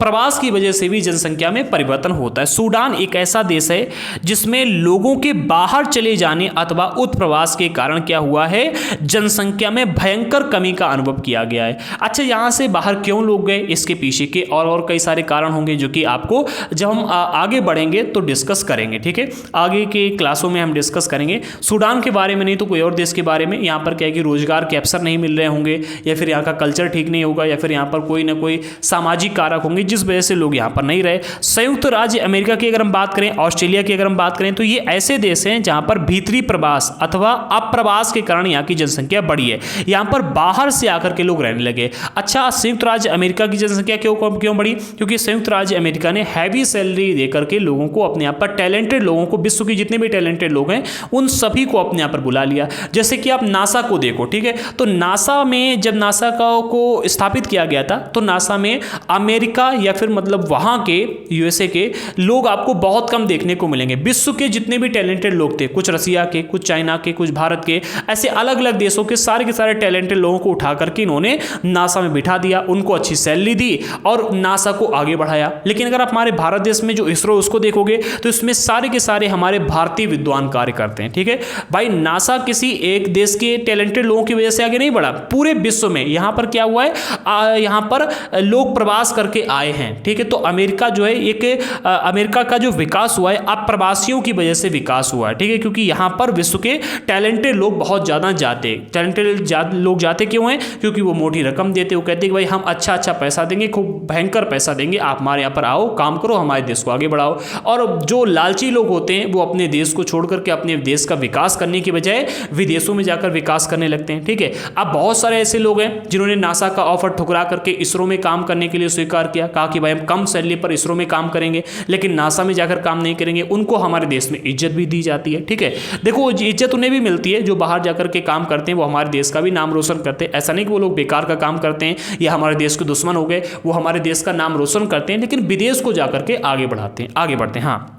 प्रवास की वजह से भी जनसंख्या में परिवर्तन होता है। सूडान एक ऐसा देश है जिसमें लोगों के बाहर चले जाने अथवा उत्प्रवास के कारण क्या हुआ है, जनसंख्या में भयंकर कमी का अनुभव किया गया है। अच्छा, यहां से बाहर क्यों लोग गए, इसके पीछे के और कई सारे कारण होंगे जो कि आपको जब हम आगे बढ़ेंगे तो डिस्कस करेंगे, ठीक है। आगे के क्लासों में हम डिस्कस करेंगे सूडान के बारे में, नहीं तो कोई और देश के बारे में। यहाँ पर क्या है कि रोजगार के अवसर नहीं मिल रहे होंगे, या फिर यहाँ का कल्चर ठीक नहीं होगा, या फिर यहाँ पर कोई ना कोई सामाजिक कारक होंगे जिस वजह से लोग यहाँ पर नहीं रहे। संयुक्त राज्य अमेरिका की अगर हम बात करें, ऑस्ट्रेलिया की अगर हम बात करें, तो ये ऐसे देश हैं जहाँ पर भीतरी प्रवास अथवा अप्रवास के कारण यहाँ की जनसंख्या बढ़ी है। यहाँ पर बाहर से आकर के लोग रहने लगे। अच्छा, संयुक्त राज्य अमेरिका की जनसंख्या क्यों बढ़ी? क्योंकि संयुक्त राज्य अमेरिका ने हैवी सैलरी देकर के लोगों को अपने यहाँ पर, टैलेंटेड लोगों को, विश्व के जितने भी टैलेंटेड लोग हैं उन सभी को अपने यहाँ पर बुला लिया। जैसे कि आप नासा को देखो, ठीक है। तो नासा में जब नासा को स्थापित किया गया था तो नासा में अमेरिका या फिर मतलब वहाँ के यूएसए के लोग आपको बहुत कम देखने को मिलेंगे। विश्व के जितने भी टैलेंटेड लोग थे, कुछ रसिया के, कुछ चाइना के, कुछ भारत के, ऐसे अलग अलग देशों के सारे टैलेंटेड लोगों को उठा करके इन्होंने नासा में बिठा दिया, उनको अच्छी सैलरी दी और नासा को आगे बढ़ाया। लेकिन अगर आप हमारे भारत देश में जो इसरो उसको देखोगे तो इसमें सारे के सारे हमारे भारतीय विद्वान कार्य करते हैं, ठीक है भाई। नासा किसी एक देश के टैलेंटेड लोगों की वजह से आगे नहीं बढ़ा, पूरे विश्व में यहाँ पर क्या हुआ है, यहाँ पर लोग प्रवास करके आए हैं, ठीक है। तो अमेरिका जो है एक अमेरिका का जो विकास हुआ है अप्रवासियों की वजह से विकास हुआ है, ठीक है। क्योंकि यहाँ पर विश्व के टैलेंटेड लोग बहुत ज़्यादा जाते, टैलेंटेड लोग जाते क्यों हैं? क्योंकि वो मोटी रकम देते, वो कहते हैं कि भाई हम अच्छा पैसा देंगे, खूब भयंकर पैसा देंगे, आप हमारे यहाँ पर आओ, काम करो, हमारे देश को आगे बढ़ाओ। और जो लालची लोग होते हैं वो अपने देश को छोड़ करके अपने देश का विकास करने की बजाय विदेशों में जाकर विकास करने लगते हैं, ठीक है। अब बहुत सारे ऐसे लोग हैं जिन्होंने नासा का ऑफर ठुकरा करके इसरो में काम करने के लिए स्वीकार किया, कहा कि भाई हम कम सैलरी पर इसरो में काम करेंगे, लेकिन नासा में जाकर काम नहीं करेंगे। उनको हमारे देश में इज्जत भी दी जाती है, ठीक है। देखो, इज्जत उन्हें भी मिलती है जो बाहर जाकर के काम करते हैं, वो हमारे देश का भी नाम रोशन करते हैं। ऐसा नहीं कि वो लोग बेकार का काम करते हैं या हमारे देश के दुश्मन हो गए, वो हमारे देश का नाम रोशन करते हैं, लेकिन विदेश को जाकर के आगे बढ़ते हैं। हाँ,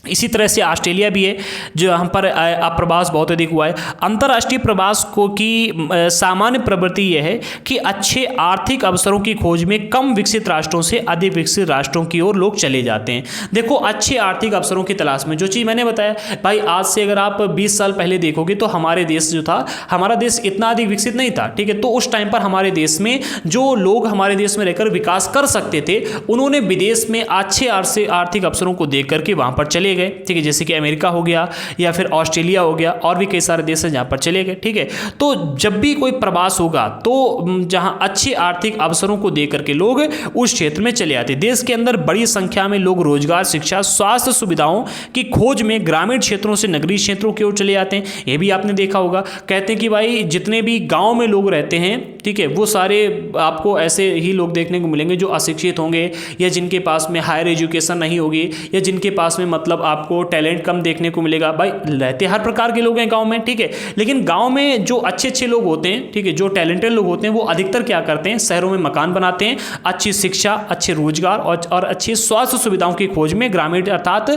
इसी तरह से ऑस्ट्रेलिया भी है जो यहाँ पर अप्रवास बहुत अधिक हुआ है। अंतर्राष्ट्रीय प्रवास को की सामान्य प्रवृत्ति यह है कि अच्छे आर्थिक अवसरों की खोज में कम विकसित राष्ट्रों से अधिक विकसित राष्ट्रों की ओर लोग चले जाते हैं। देखो, अच्छे आर्थिक अवसरों की तलाश में, जो चीज़ मैंने बताया भाई, आज से अगर आप 20 साल पहले देखोगे तो हमारे देश जो था, हमारा देश इतना अधिक विकसित नहीं था, ठीक है। तो उस टाइम पर हमारे देश में जो लोग हमारे देश में रहकर विकास कर सकते थे, उन्होंने विदेश में अच्छे आर्थिक अवसरों को देख करके वहाँ पर चले गए, ठीक है। जैसे कि अमेरिका हो गया या फिर ऑस्ट्रेलिया हो गया, और भी कई सारे देश हैं जहां पर चले गए, ठीक है। तो जब भी कोई प्रवास होगा तो जहां अच्छे आर्थिक अवसरों को देख करके लोग उस क्षेत्र में चले आते हैं। देश के अंदर बड़ी संख्या में लोग रोजगार, शिक्षा, स्वास्थ्य सुविधाओं की खोज में ग्रामीण क्षेत्रों से नगरीय क्षेत्रों की ओर चले आते हैं। ये भी आपने देखा होगा, कहते हैं कि भाई जितने भी गाँव में लोग रहते हैं, ठीक है, वो सारे आपको ऐसे ही लोग देखने को मिलेंगे जो अशिक्षित होंगे, या जिनके पास में हायर एजुकेशन नहीं होगी, या जिनके पास में मतलब आपको टैलेंट कम देखने को मिलेगा। भाई रहते हर प्रकार के लोग हैं गांव में, ठीक है, लेकिन गांव में जो अच्छे लोग होते हैं, ठीक है, जो टैलेंटेड लोग होते हैं, वो अधिकतर क्या करते हैं, शहरों में मकान बनाते हैं, अच्छी शिक्षा, अच्छे रोजगार और अच्छी स्वास्थ्य सुविधाओं की खोज में ग्रामीण अर्थात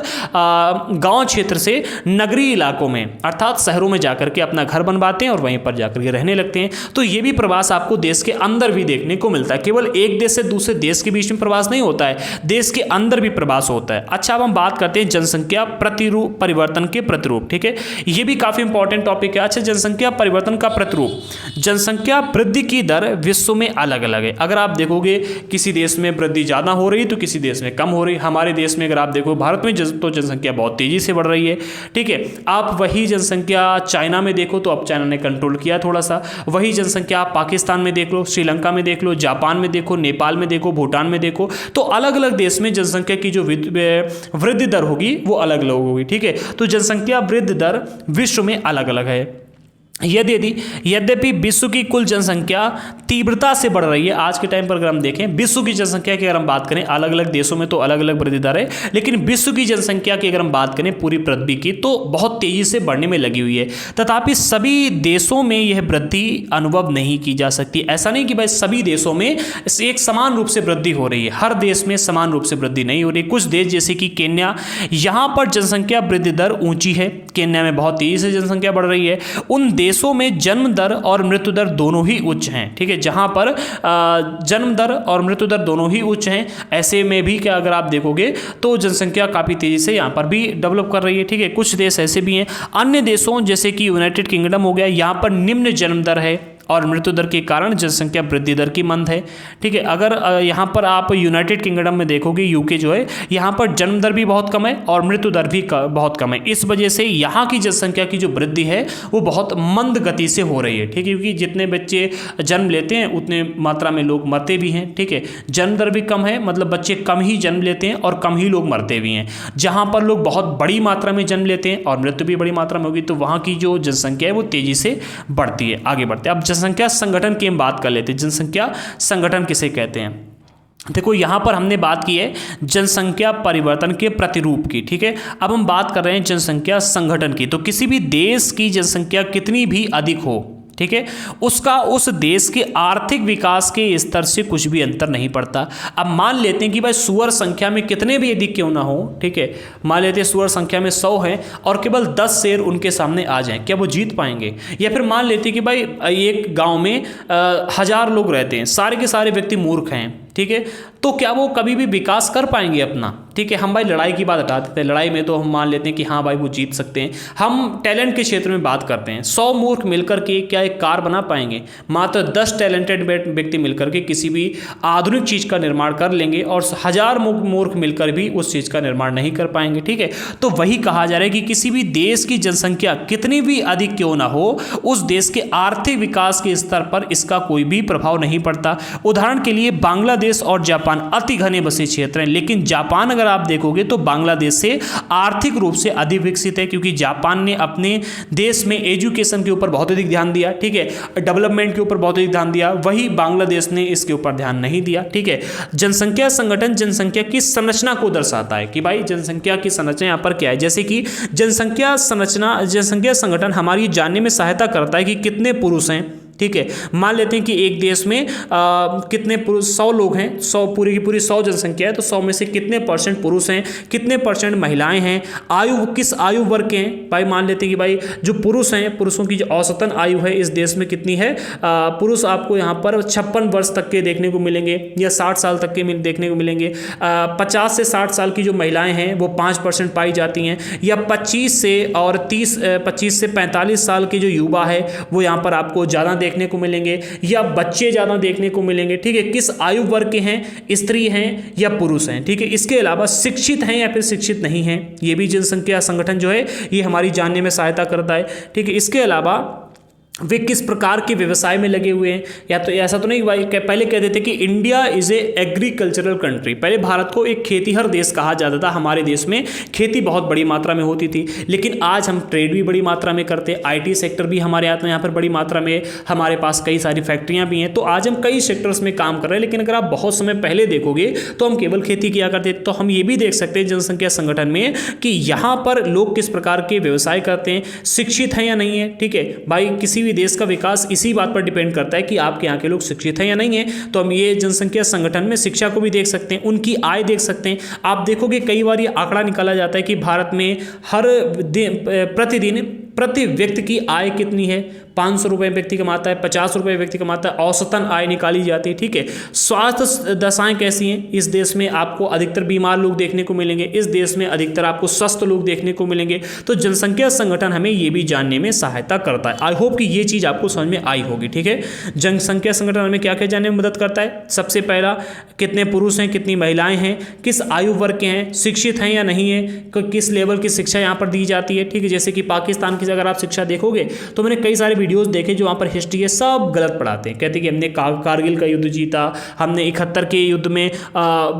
गाँव क्षेत्र से नगरीय इलाकों में अर्थात शहरों में जाकर के अपना घर बनवाते हैं और वहीं पर जाकर के रहने लगते हैं। तो ये भी प्रवास आपको देश के अंदर भी देखने को मिलता है। केवल एक देश से दूसरे देश के बीच में प्रवास नहीं होता है, देश के अंदर भी प्रवास होता है। अच्छा, अब हम बात करते हैं जनसंख्या प्रतिरूप परिवर्तन के प्रतिरूप, ठीक है, ये भी काफी इंपॉर्टेंट टॉपिक है। अच्छा, जनसंख्या परिवर्तन का प्रतिरूप, जनसंख्या वृद्धि की दर विश्व में अलग अलग है। अगर आप देखोगे किसी देश में वृद्धि ज्यादा हो रही तो किसी देश में कम हो रही। हमारे देश में अगर आप देखो, भारत में तो जनसंख्या बहुत तेजी से बढ़ रही है, ठीक है। आप वही जनसंख्या चाइना में देखो तो अब चाइना ने कंट्रोल किया थोड़ा सा। वही जनसंख्या आप पाकिस्तान में देख लो, श्रीलंका में देख लो, जापान में देखो, नेपाल में देखो, भूटान में देखो, तो अलग अलग देश में जनसंख्या की जो वृद्धि दर होगी वो अलग अलग होगी, ठीक है। तो जनसंख्या वृद्धि दर विश्व में अलग अलग है। यद्यपि विश्व की कुल जनसंख्या तीव्रता से बढ़ रही है। आज के टाइम पर अगर हम देखें विश्व की जनसंख्या की अगर हम बात करें, अलग अलग देशों में तो अलग अलग वृद्धि दर है, लेकिन विश्व की जनसंख्या की अगर हम बात करें पूरी पृथ्वी की, तो बहुत तेजी से बढ़ने में लगी हुई है। तथापि सभी देशों में यह वृद्धि अनुभव नहीं की जा सकती। ऐसा नहीं कि भाई सभी देशों में एक समान रूप से वृद्धि हो रही है, हर देश में समान रूप से वृद्धि नहीं हो रही। कुछ देश जैसे कि केन्या, यहाँ पर जनसंख्या वृद्धि दर ऊंची है, केन्या में बहुत तेजी से जनसंख्या बढ़ रही है। उन देशों में जन्म दर और मृत्यु दर दोनों ही उच्च हैं, ठीक है, जहां पर जन्म दर और मृत्यु दर दोनों ही उच्च हैं, ऐसे में भी क्या अगर आप देखोगे तो जनसंख्या काफ़ी तेज़ी से यहाँ पर भी डेवलप कर रही है, ठीक है। कुछ देश ऐसे भी हैं, अन्य देशों जैसे कि यूनाइटेड किंगडम हो गया, यहाँ पर निम्न जन्म दर है और मृत्यु दर के कारण जनसंख्या वृद्धि दर की मंद है, ठीक है। अगर यहाँ पर आप यूनाइटेड किंगडम में देखोगे, यूके जो है, यहाँ पर जन्म दर भी बहुत कम है और मृत्यु दर भी बहुत कम है। इस वजह से यहाँ की जनसंख्या की जो वृद्धि है वो बहुत मंद गति से हो रही है, ठीक है, क्योंकि जितने बच्चे जन्म लेते हैं उतने मात्रा में लोग मरते भी हैं, ठीक है। जन्म दर भी कम है, मतलब बच्चे कम ही जन्म लेते हैं और कम ही लोग मरते भी हैं। जहाँ पर लोग बहुत बड़ी मात्रा में जन्म लेते हैं और मृत्यु भी बड़ी मात्रा में होगी, तो वहाँ की जो जनसंख्या है वो तेज़ी से बढ़ती है, आगे बढ़ते हैं। अब जनसंख्या संगठन की हम बात कर लेते हैं। जनसंख्या संगठन किसे कहते हैं? देखो यहाँ पर हमने बात की है जनसंख्या परिवर्तन के प्रतिरूप की, ठीक है। अब हम बात कर रहे हैं जनसंख्या संगठन की। तो किसी भी देश की जनसंख्या कितनी भी अधिक हो, ठीक है, उसका उस देश के आर्थिक विकास के स्तर से कुछ भी अंतर नहीं पड़ता। अब मान लेते हैं कि भाई सुअर संख्या में कितने भी अधिक क्यों ना हो, ठीक है, मान लेते हैं सुअर संख्या में 100 है और केवल 10 शेर उनके सामने आ जाएं, क्या वो जीत पाएंगे? या फिर मान लेते हैं कि भाई एक गांव में 1000 लोग रहते हैं, सारे के सारे व्यक्ति मूर्ख हैं, ठीक है, तो क्या वो कभी भी विकास कर पाएंगे अपना? ठीक है, हम भाई लड़ाई की बात हटा देते हैं, लड़ाई में तो हम मान लेते हैं कि हाँ भाई वो जीत सकते हैं। हम टैलेंट के क्षेत्र में बात करते हैं, 100 मूर्ख मिलकर के क्या एक कार बना पाएंगे? मात्र 10 टैलेंटेड व्यक्ति मिलकर के किसी भी आधुनिक चीज़ का निर्माण कर लेंगे और 1000 मूर्ख मिलकर भी उस चीज़ का निर्माण नहीं कर पाएंगे, ठीक है। तो वही कहा जा रहा है कि किसी भी देश की जनसंख्या कितनी भी अधिक क्यों ना हो, उस देश के आर्थिक विकास के स्तर पर इसका कोई भी प्रभाव नहीं पड़ता। उदाहरण के लिए बांग्लादेश और जापान अति घने बसे क्षेत्र हैं, लेकिन जापान अगर आप देखोगे तो बांग्लादेश से आर्थिक रूप से अधिक विकसित है, क्योंकि जापान ने अपने देश में एजुकेशन के ऊपर बहुत अधिक ध्यान दिया, ठीक है, डेवलपमेंट के ऊपर बहुत अधिक ध्यान दिया, वही बांग्लादेश ने इसके ऊपर ध्यान नहीं दिया, ठीक है। जनसंख्या संगठन जनसंख्या की संरचना को दर्शाता है कि भाई जनसंख्या की संरचना यहाँ पर क्या है। जैसे कि जनसंख्या संगठन हमारी जानने में सहायता करता है कि कितने पुरुष हैं, ठीक है। मान लेते हैं कि एक देश में कितने पुरुष, 100 लोग हैं, 100 पूरी की पूरी 100 जनसंख्या है, तो 100 में से कितने % पुरुष हैं, कितने % महिलाएं हैं, आयु किस आयु वर्ग के हैं। भाई मान लेते हैं कि भाई जो पुरुष हैं, पुरुषों की जो औसतन आयु है इस देश में कितनी है, पुरुष आपको यहाँ पर 56 वर्ष तक के देखने को मिलेंगे या 60 साल तक के देखने को मिलेंगे। 50 से 60 साल की जो महिलाएँ हैं वो 5% पाई जाती हैं, या 25 से 45 साल के जो युवा है वो यहाँ पर आपको ज़्यादा देखने को मिलेंगे, या बच्चे ज़्यादा देखने को मिलेंगे, ठीक है। किस आयु वर्ग के हैं, स्त्री हैं या पुरुष हैं, ठीक है। इसके अलावा शिक्षित हैं या फिर शिक्षित नहीं हैं, ये भी जनसंख्या संगठन जो है ये हमारी जानने में सहायता करता है, ठीक है। इसके अलावा वे किस प्रकार के व्यवसाय में लगे हुए हैं, या तो ऐसा तो नहीं भाई पहले कहते थे कि India is a agricultural country, पहले भारत को एक खेतीहर देश कहा जाता था। हमारे देश में खेती बहुत बड़ी मात्रा में होती थी, लेकिन आज हम ट्रेड भी बड़ी मात्रा में करते हैं, IT सेक्टर भी हमारे यहाँ पर बड़ी मात्रा में, हमारे पास कई सारी फैक्ट्रियाँ भी हैं, तो आज हम कई सेक्टर्स में काम कर रहे हैं। लेकिन अगर आप बहुत समय पहले देखोगे तो हम केवल खेती किया करते। तो हम ये भी देख सकते हैं जनसंख्या संगठन में कि यहाँ पर लोग किस प्रकार के व्यवसाय करते हैं, शिक्षित हैं या नहीं है, ठीक है। भाई किसी भी देश का विकास इसी बात पर डिपेंड करता है कि आपके यहाँ के लोग शिक्षित हैं या नहीं है। तो हम ये जनसंख्या संगठन में शिक्षा को भी देख सकते हैं, उनकी आय देख सकते हैं। आप देखोगे कई बार ये आंकड़ा निकाला जाता है कि भारत में हर प्रतिदिन प्रति व्यक्ति की आय कितनी है, 500 रुपये व्यक्ति कमाता है, 50 रुपये व्यक्ति कमाता है, औसतन आय निकाली जाती है, ठीक है। स्वास्थ्य दशाएं कैसी हैं, इस देश में आपको अधिकतर बीमार लोग देखने को मिलेंगे, इस देश में अधिकतर आपको स्वस्थ लोग देखने को मिलेंगे। तो जनसंख्या संगठन हमें ये भी जानने में सहायता करता है। आई होप कि ये चीज़ आपको समझ में आई होगी, ठीक है। जनसंख्या संगठन हमें क्या क्या जानने में मदद करता है? सबसे पहला, कितने पुरुष हैं, कितनी महिलाएं हैं, किस आयु वर्ग के हैं, शिक्षित हैं या नहीं है, किस लेवल की शिक्षा यहाँ पर दी जाती है, ठीक है। जैसे कि पाकिस्तान की अगर आप शिक्षा देखोगे तो मैंने कई सारे वीडियोस देखे जो वहाँ पर हिस्ट्री है सब गलत पढ़ाते हैं। कहते हैं कि हमने कारगिल का युद्ध जीता, हमने 71 के युद्ध में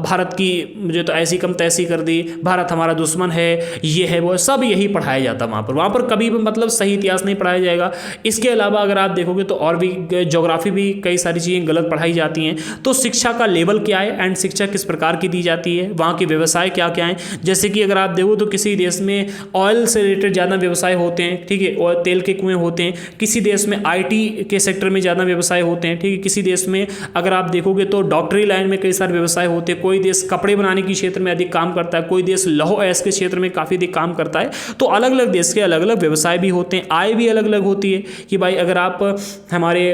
भारत की मुझे तो ऐसी कम तैसी कर दी, भारत हमारा दुश्मन है, ये है वो, सब यही पढ़ाया जाता वहाँ पर कभी भी मतलब सही इतिहास नहीं पढ़ाया जाएगा। इसके अलावा अगर आप देखोगे तो और भी ज्योग्राफी भी कई सारी चीज़ें गलत पढ़ाई जाती हैं। तो शिक्षा का लेवल क्या है एंड शिक्षा किस प्रकार की दी जाती है, वहाँ के व्यवसाय क्या क्या हैं। जैसे कि अगर आप देखो तो किसी देश में ऑयल से रिलेटेड ज़्यादा व्यवसाय होते हैं, हैं, ठीक है, और तेल के कुएं होते हैं। किसी देश में आईटी के सेक्टर में ज़्यादा व्यवसाय होते हैं, ठीक है। किसी देश में अगर आप देखोगे तो डॉक्टरी लाइन में कई सारे व्यवसाय होते हैं। कोई देश कपड़े बनाने के क्षेत्र में अधिक काम करता है, कोई देश लौह अयस्क के क्षेत्र में काफ़ी अधिक काम करता है। तो अलग अलग देश के अलग अलग व्यवसाय भी होते हैं, आय भी अलग अलग होती है कि भाई अगर आप हमारे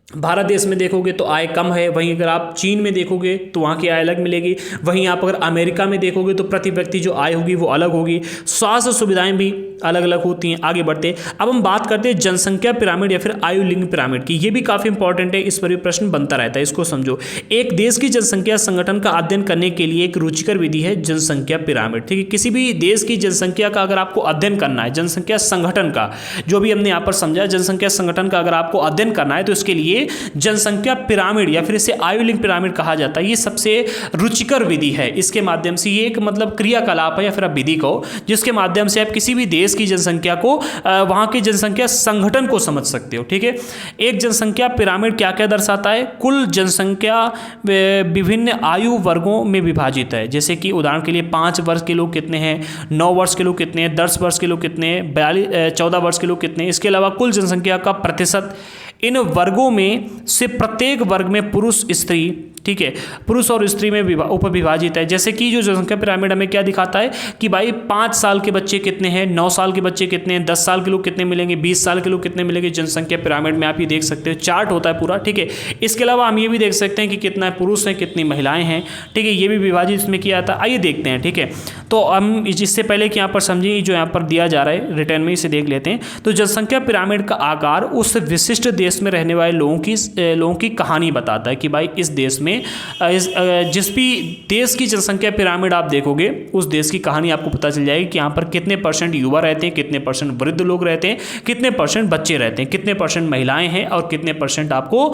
भारत देश में देखोगे तो आय कम है, वहीं अगर आप चीन में देखोगे तो वहाँ की आय अलग मिलेगी, वहीं आप अगर अमेरिका में देखोगे तो प्रति व्यक्ति जो आय होगी वो अलग होगी। स्वास्थ्य सुविधाएं भी अलग अलग होती हैं। आगे बढ़ते हैं, अब हम बात करते हैं जनसंख्या पिरामिड या फिर आयु लिंग पिरामिड की। ये भी काफ़ी इंपॉर्टेंट है, इस पर भी प्रश्न बनता रहता है, इसको समझो। एक देश की जनसंख्या संगठन का अध्ययन करने के लिए एक रुचिकर विधि है जनसंख्या पिरामिड, ठीक है। किसी भी देश की जनसंख्या का अगर आपको अध्ययन करना है, जनसंख्या संगठन का, जो भी हमने यहाँ पर समझा, जनसंख्या संगठन का अगर आपको अध्ययन करना है तो इसके लिए जनसंख्या पिरामिड या फिर इसे आयु लिंग पिरामिड कहा जाता है। ये सबसे रुचिकर विधि है। इसके माध्यम से ये एक मतलब क्रियाकलाप है या फिर आप विधि कहो, जिसके माध्यम से आप किसी भी देश की जनसंख्या को, वहां के जनसंख्या संगठन को समझ सकते हो, ठीक है। एक जनसंख्या पिरामिड क्या क्या दर्शाता है? कुल जनसंख्या विभिन्न आयु वर्गों में विभाजित है। जैसे कि उदाहरण के लिए 5 वर्ष के लोग कितने हैं, 9 वर्ष के लोग कितने हैं, 10 वर्ष के लोग कितने हैं, 14 वर्ष के लोग कितने हैं। इसके अलावा कुल जनसंख्या का प्रतिशत, इन वर्गों में से प्रत्येक वर्ग में पुरुष स्त्री, ठीक है, पुरुष और स्त्री में उपविभाजित है। जैसे कि जो जनसंख्या पिरामिड हमें क्या दिखाता है कि भाई 5 साल के बच्चे कितने हैं, 9 साल के बच्चे कितने हैं, 10 साल के लोग कितने मिलेंगे, 20 साल के लोग कितने मिलेंगे। जनसंख्या पिरामिड में आप ये देख सकते हो, चार्ट होता है पूरा, ठीक है। इसके अलावा हम ये भी देख सकते हैं कि कितना पुरुष हैं, कितनी महिलाएं हैं, ठीक है। ये भी विभाजित इसमें किया जाता है। आइए देखते हैं, ठीक है। तो हम इससे पहले कि यहाँ पर समझिए, जो यहाँ पर दिया जा रहा है रिटर्न में, इसे देख लेते हैं। तो जनसंख्या पिरामिड का आकार उस विशिष्ट देश में रहने वाले लोगों की कहानी बताता है कि भाई इस देश में जिस भी देश की जनसंख्या पिरामिड आप देखोगे, उस देश की कहानी आपको पता चल जाएगी कि यहाँ पर कितने % युवा रहते हैं, कितने % वृद्ध लोग रहते हैं, कितने % बच्चे रहते हैं, कितने % महिलाएं हैं और कितने % आपको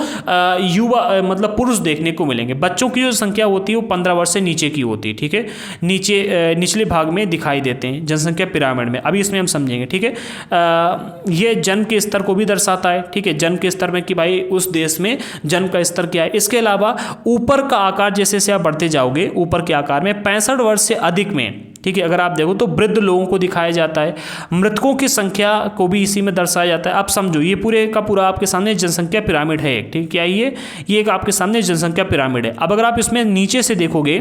युवा मतलब पुरुष देखने को मिलेंगे। बच्चों की जो संख्या होती है वो 15 वर्ष से नीचे की होती है, ठीक है। निचले भाग में दिखाई देते हैं जनसंख्या पिरामिड में। अभी इसमें हम समझेंगे, ठीक है। ये जन्म के स्तर को भी दर्शाता है, ठीक है। जन्म के स्तर में कि भाई उस देश में जन्म का स्तर क्या है। इसके अलावा ऊपर का आकार जैसे से आप बढ़ते जाओगे, ऊपर के आकार में 65 वर्ष से अधिक में, ठीक है, अगर आप देखो तो वृद्ध लोगों को दिखाया जाता है। मृतकों की संख्या को भी इसी में दर्शाया जाता है। आप समझो, ये पूरे का पूरा आपके सामने जनसंख्या पिरामिड है, ठीक है। क्या ये एक आपके सामने जनसंख्या पिरामिड है। अब अगर आप इसमें नीचे से देखोगे,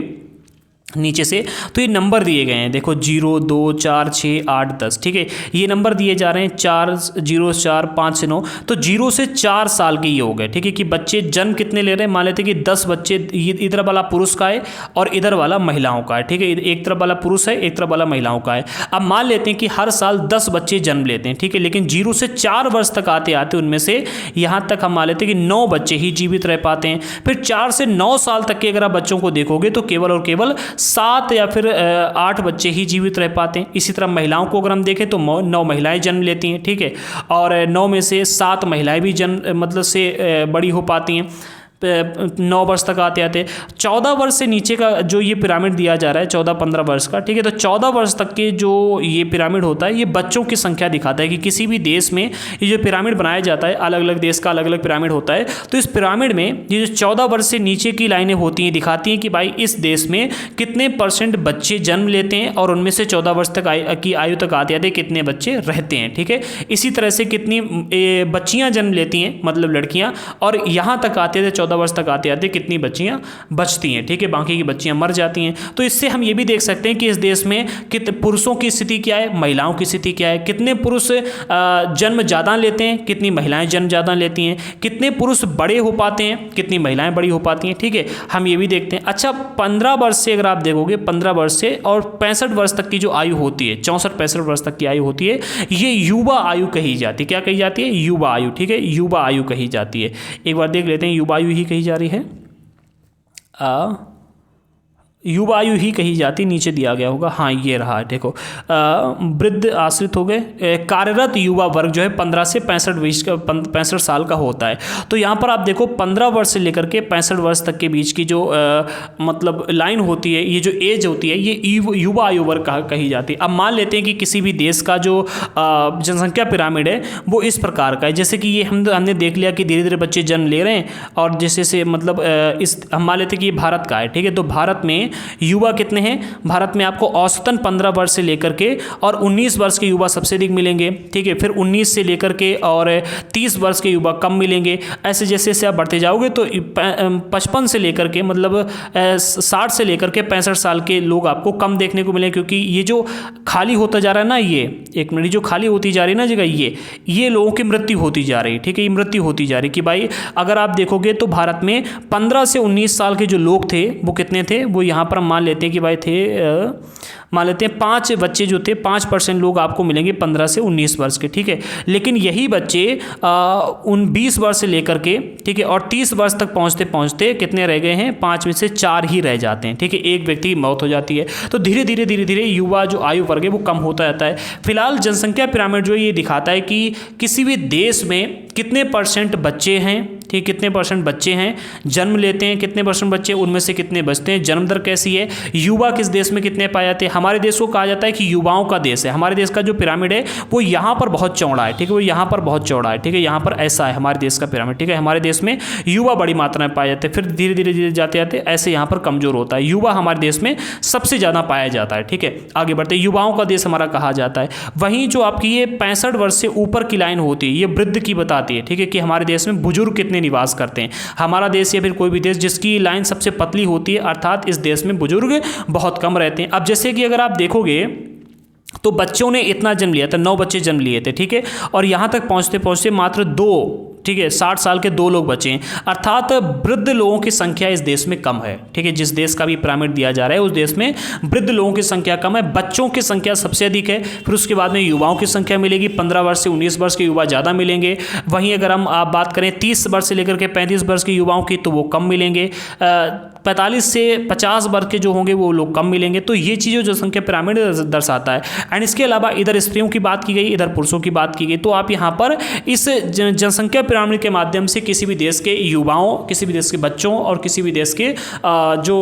नीचे से, तो ये नंबर दिए गए हैं, देखो 0, 2, 4, 6, 8, 10, ठीक है। ये नंबर दिए जा रहे हैं 4, 0, 4, 5 से 9। तो 0 से 4 साल के ये हो गए, ठीक है। कि बच्चे जन्म कितने ले रहे हैं, मान लेते हैं कि 10 बच्चे, इधर वाला पुरुष का है और इधर वाला महिलाओं का है, ठीक है। एक तरफ वाला पुरुष है, एक तरफ वाला महिलाओं का है। अब मान लेते हैं कि हर साल 10 बच्चे जन्म लेते हैं, ठीक है। लेकिन 0 से 4 वर्ष तक आते आते उनमें से यहाँ तक हम मान लेते हैं कि 9 बच्चे ही जीवित रह पाते हैं। फिर 4 से 9 साल तक के अगर आप बच्चों को देखोगे तो केवल और केवल 7 या फिर 8 बच्चे ही जीवित रह पाते हैं। इसी तरह महिलाओं को अगर हम देखें तो 9 महिलाएं जन्म लेती हैं, ठीक है। और 9 में से 7 महिलाएं भी जन्म मतलब से बड़ी हो पाती हैं 9 वर्ष तक आते आते। 14 वर्ष से नीचे का जो ये पिरामिड दिया जा रहा है, 14-15 वर्ष का, ठीक है। तो 14 वर्ष तक के जो ये पिरामिड होता है, ये बच्चों की संख्या दिखाता है कि किसी भी देश में ये जो पिरामिड बनाया जाता है, अलग अलग देश का अलग अलग पिरामिड होता है। तो इस पिरामिड में ये जो 14 वर्ष से नीचे की लाइनें होती हैं, दिखाती हैं कि भाई इस देश में कितने % बच्चे जन्म लेते हैं और उनमें से 14 वर्ष तक की आयु तक आते आते कितने बच्चे रहते हैं, ठीक है। इसी तरह से कितनी बच्चियाँ जन्म लेती हैं, मतलब लड़कियाँ, और यहाँ तक आते थे 14 वर्ष तक आते आते कितनी बच्चियां बचती हैं, ठीक है। बाकी की बच्चियां मर जाती हैं। तो इससे हम ये भी देख सकते हैं कि इस देश में कितने पुरुषों की स्थिति क्या है, महिलाओं की स्थिति क्या है, कितने पुरुष जन्म ज़्यादा लेते हैं, कितनी महिलाएं जन्म ज़्यादा लेती हैं, कितने पुरुष बड़े हो पाते हैं, कितनी महिलाएं बड़ी हो पाती हैं, ठीक है। हम ये भी देखते हैं। अच्छा, 15 वर्ष से अगर आप देखोगे, 15 वर्ष से और 65 वर्ष तक की जो आयु होती है, 64-65 वर्ष तक की आयु होती है, ये युवा आयु कही जाती है। क्या कही जाती है? युवा आयु, ठीक है। युवा आयु कही जाती है। एक बार देख लेते हैं, युवा आयु ही कही जा रही है, युवा आयु ही कही जाती, नीचे दिया गया होगा, हाँ ये रहा, देखो वृद्ध आश्रित हो गए। कार्यरत युवा वर्ग जो है 15 से 65 साल का होता है। तो यहाँ पर आप देखो 15 वर्ष से लेकर के 65 वर्ष तक के बीच की जो मतलब लाइन होती है, ये जो एज होती है, ये युवा आयु वर्ग कही जाती है। अब मान लेते हैं कि किसी भी देश का जो जनसंख्या पिरामिड है वो इस प्रकार का है। जैसे कि ये हमने देख लिया कि धीरे धीरे बच्चे जन्म ले रहे हैं, और जैसे से मतलब हम मान लेते हैं कि ये भारत का है, ठीक है। तो भारत में युवा कितने हैं भारत में? आपको औसतन 15 वर्ष से लेकर के और 19 वर्ष के युवा सबसे अधिक मिलेंगे, ठीक है। फिर 19 से लेकर के और 30 वर्ष के युवा कम मिलेंगे। ऐसे जैसे जैसे आप बढ़ते जाओगे तो 55 से लेकर के मतलब 60 से लेकर के 65 साल के लोग आपको कम देखने को मिले, क्योंकि ये जो खाली होता जा रहा है ना, ये एक मिनट, जो खाली होती जा रही है ना जगह, ये लोगों की मृत्यु होती जा रही है, ठीक है। ये मृत्यु होती जा रही है कि भाई अगर आप देखोगे तो भारत में 15 से 19 साल के जो लोग थे वो कितने थे, वो यहाँ पर हम मान लेते हैं कि भाई थे, मान लेते हैं 5 बच्चे जो थे, 5% लोग आपको मिलेंगे 15 से 19 वर्ष के, ठीक है। लेकिन यही बच्चे 20 वर्ष से लेकर के, ठीक है, और 30 वर्ष तक पहुँचते पहुँचते कितने रह गए हैं? 5 में से 4 ही रह जाते हैं, ठीक है। एक व्यक्ति की मौत हो जाती है। तो धीरे धीरे युवा जो आयु वर्ग है वो कम होता जाता है। फिलहाल जनसंख्या पिरामिड जो है ये दिखाता है कि किसी भी देश में कितने % बच्चे हैं, ठीक, कितने % बच्चे हैं जन्म लेते हैं, कितने % बच्चे उनमें से कितने बचते हैं, जन्म दर कैसी है, युवा किस देश में कितने पाए जाते हैं। हमारे देश को कहा जाता है कि युवाओं का देश है। हमारे देश का जो पिरामिड है वो यहाँ पर बहुत चौड़ा है, ठीक है, वो यहाँ पर बहुत चौड़ा है, ठीक है, यहाँ पर ऐसा है हमारे देश का पिरामिड, ठीक है। हमारे देश में युवा बड़ी मात्रा में पाए जाते हैं, फिर धीरे धीरे जाते जाते ऐसे यहाँ पर कमजोर होता है। युवा हमारे देश में सबसे ज़्यादा पाया जाता है, ठीक है। आगे बढ़ते, युवाओं का देश हमारा कहा जाता है। वहीं जो आपकी ये 65 वर्ष से ऊपर की लाइन होती है, ये वृद्ध की बताती है, ठीक है, कि हमारे देश में बुजुर्ग कितने निवास करते हैं। हमारा देश या फिर कोई भी देश जिसकी लाइन सबसे पतली होती है, अर्थात इस देश में बुजुर्ग बहुत कम रहते हैं। अब जैसे कि अगर आप देखोगे तो बच्चों ने इतना जन्म लिया था, 9 बच्चे जन्म लिए थे, ठीक है, और यहाँ तक पहुँचते पहुँचते मात्र 2, ठीक है, 60 साल के 2 लोग बचे हैं। अर्थात वृद्ध लोगों की संख्या इस देश में कम है, ठीक है। जिस देश का भी पिरामिड दिया जा रहा है उस देश में वृद्ध लोगों की संख्या कम है, बच्चों की संख्या सबसे अधिक है। फिर उसके बाद में युवाओं की संख्या मिलेगी, 15 वर्ष से 19 वर्ष के युवा ज़्यादा मिलेंगे। वहीं अगर हम आप बात करें 30 वर्ष से लेकर के 35 वर्ष के युवाओं की तो वो कम मिलेंगे। 45 से 50 वर्ष के जो होंगे वो लोग कम मिलेंगे। तो ये चीज़ें जनसंख्या पिरामिड दर्शाता है। एंड इसके अलावा इधर स्त्रियों की बात की गई, इधर पुरुषों की बात की गई। तो आप यहाँ पर इस जनसंख्या पिरामिड के माध्यम से किसी भी देश के युवाओं, किसी भी देश के बच्चों और किसी भी देश के जो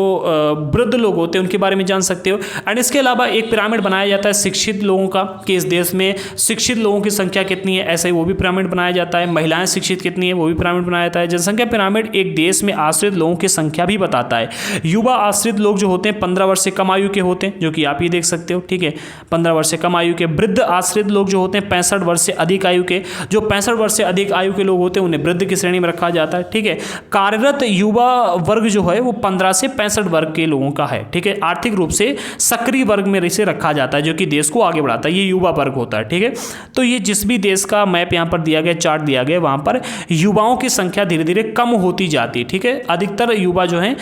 वृद्ध लोग होते हैं उनके बारे में जान सकते हो। एंड इसके अलावा एक पिरामिड बनाया जाता है शिक्षित लोगों का, कि इस देश में शिक्षित लोगों की संख्या कितनी है, ऐसा ही वो भी पिरामिड बनाया जाता है। महिलाएं शिक्षित कितनी है वो भी पिरामिड बनाया जाता है। जनसंख्या पिरामिड एक देश में आश्रित लोगों की संख्या भी बताता है। युवा आश्रित लोग जो होते हैं 15 वर्ष से कम आयु के होते हैं, जो कि आप ही देख सकते हो, ठीक है, 15 वर्ष से कम आयु के। वृद्ध आश्रित लोग जो होते हैं 65 वर्ष से अधिक आयु के, जो 65 वर्ष से अधिक आयु के लोग होते हैं उन्हें वृद्ध की श्रेणी में रखा जाता है, ठीक है। कार्यरत युवा वर्ग जो है वो 15 से 65 वर्ग के लोगों का है, ठीक है। आर्थिक रूप से सक्रिय वर्ग में इसे रखा जाता है, जो कि देश को आगे बढ़ाता है, ये युवा वर्ग होता है, ठीक है। तो ये जिस भी देश का मैप यहाँ पर दिया गया, चार्ट दिया गया, वहाँ पर युवाओं की संख्या धीरे धीरे कम होती जाती है, ठीक है। अधिकतर युवा जो हैं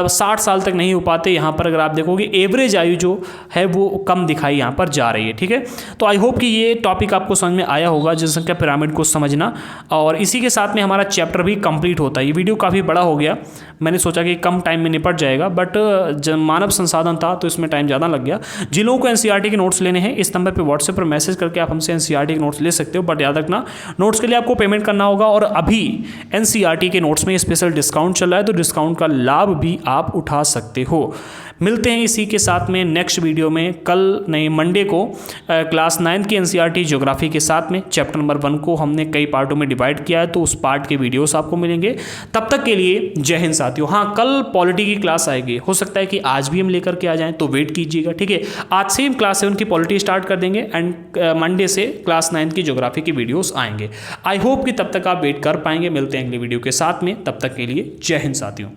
60 साल तक नहीं हो पाते। यहाँ पर अगर आप देखोगे एवरेज आयु जो है वो कम दिखाई यहाँ पर जा रही है, ठीक है। तो आई होप कि ये टॉपिक आपको समझ में आया होगा, जनसंख्या पिरामिड को समझना। और इसी के साथ में हमारा चैप्टर भी कंप्लीट होता है। ये वीडियो काफ़ी बड़ा हो गया, मैंने सोचा कि कम टाइम में निपट जाएगा, बट मानव संसाधन था तो इसमें टाइम ज़्यादा लग गया। जिन लोगों को एनसीईआरटी के नोट्स लेने हैं इस नंबर पे व्हाट्सएप पर मैसेज करके आप हमसे एनसीईआरटी के नोट्स ले सकते हो, बट याद रखना नोट्स के लिए आपको पेमेंट करना होगा। और अभी एनसीईआरटी के नोट्स में स्पेशल डिस्काउंट चल रहा है, तो डिस्काउंट का लाभ भी आप उठा सकते हो। मिलते हैं इसी के साथ में नेक्स्ट वीडियो में, कल नहीं मंडे को क्लास 9 की एनसीईआरटी ज्योग्राफी के साथ में चैप्टर नंबर 1 को हमने कई पार्टों में डिवाइड किया है, तो उस पार्ट के वीडियोस आपको मिलेंगे। तब तक के लिए जय हिंद साथियों। हाँ, कल पॉलिटी की क्लास आएगी, हो सकता है कि आज भी हम लेकर के आ जाएं, तो वेट कीजिएगा, ठीक है। आज से हम क्लास 7 की पॉलिटी स्टार्ट कर देंगे एंड मंडे से क्लास 9 की ज्योग्राफी की वीडियोस आएंगे। आई होप कि तब तक आप वेट कर पाएंगे। मिलते हैं अगले वीडियो के साथ में, तब तक के लिए जय हिंद साथियों।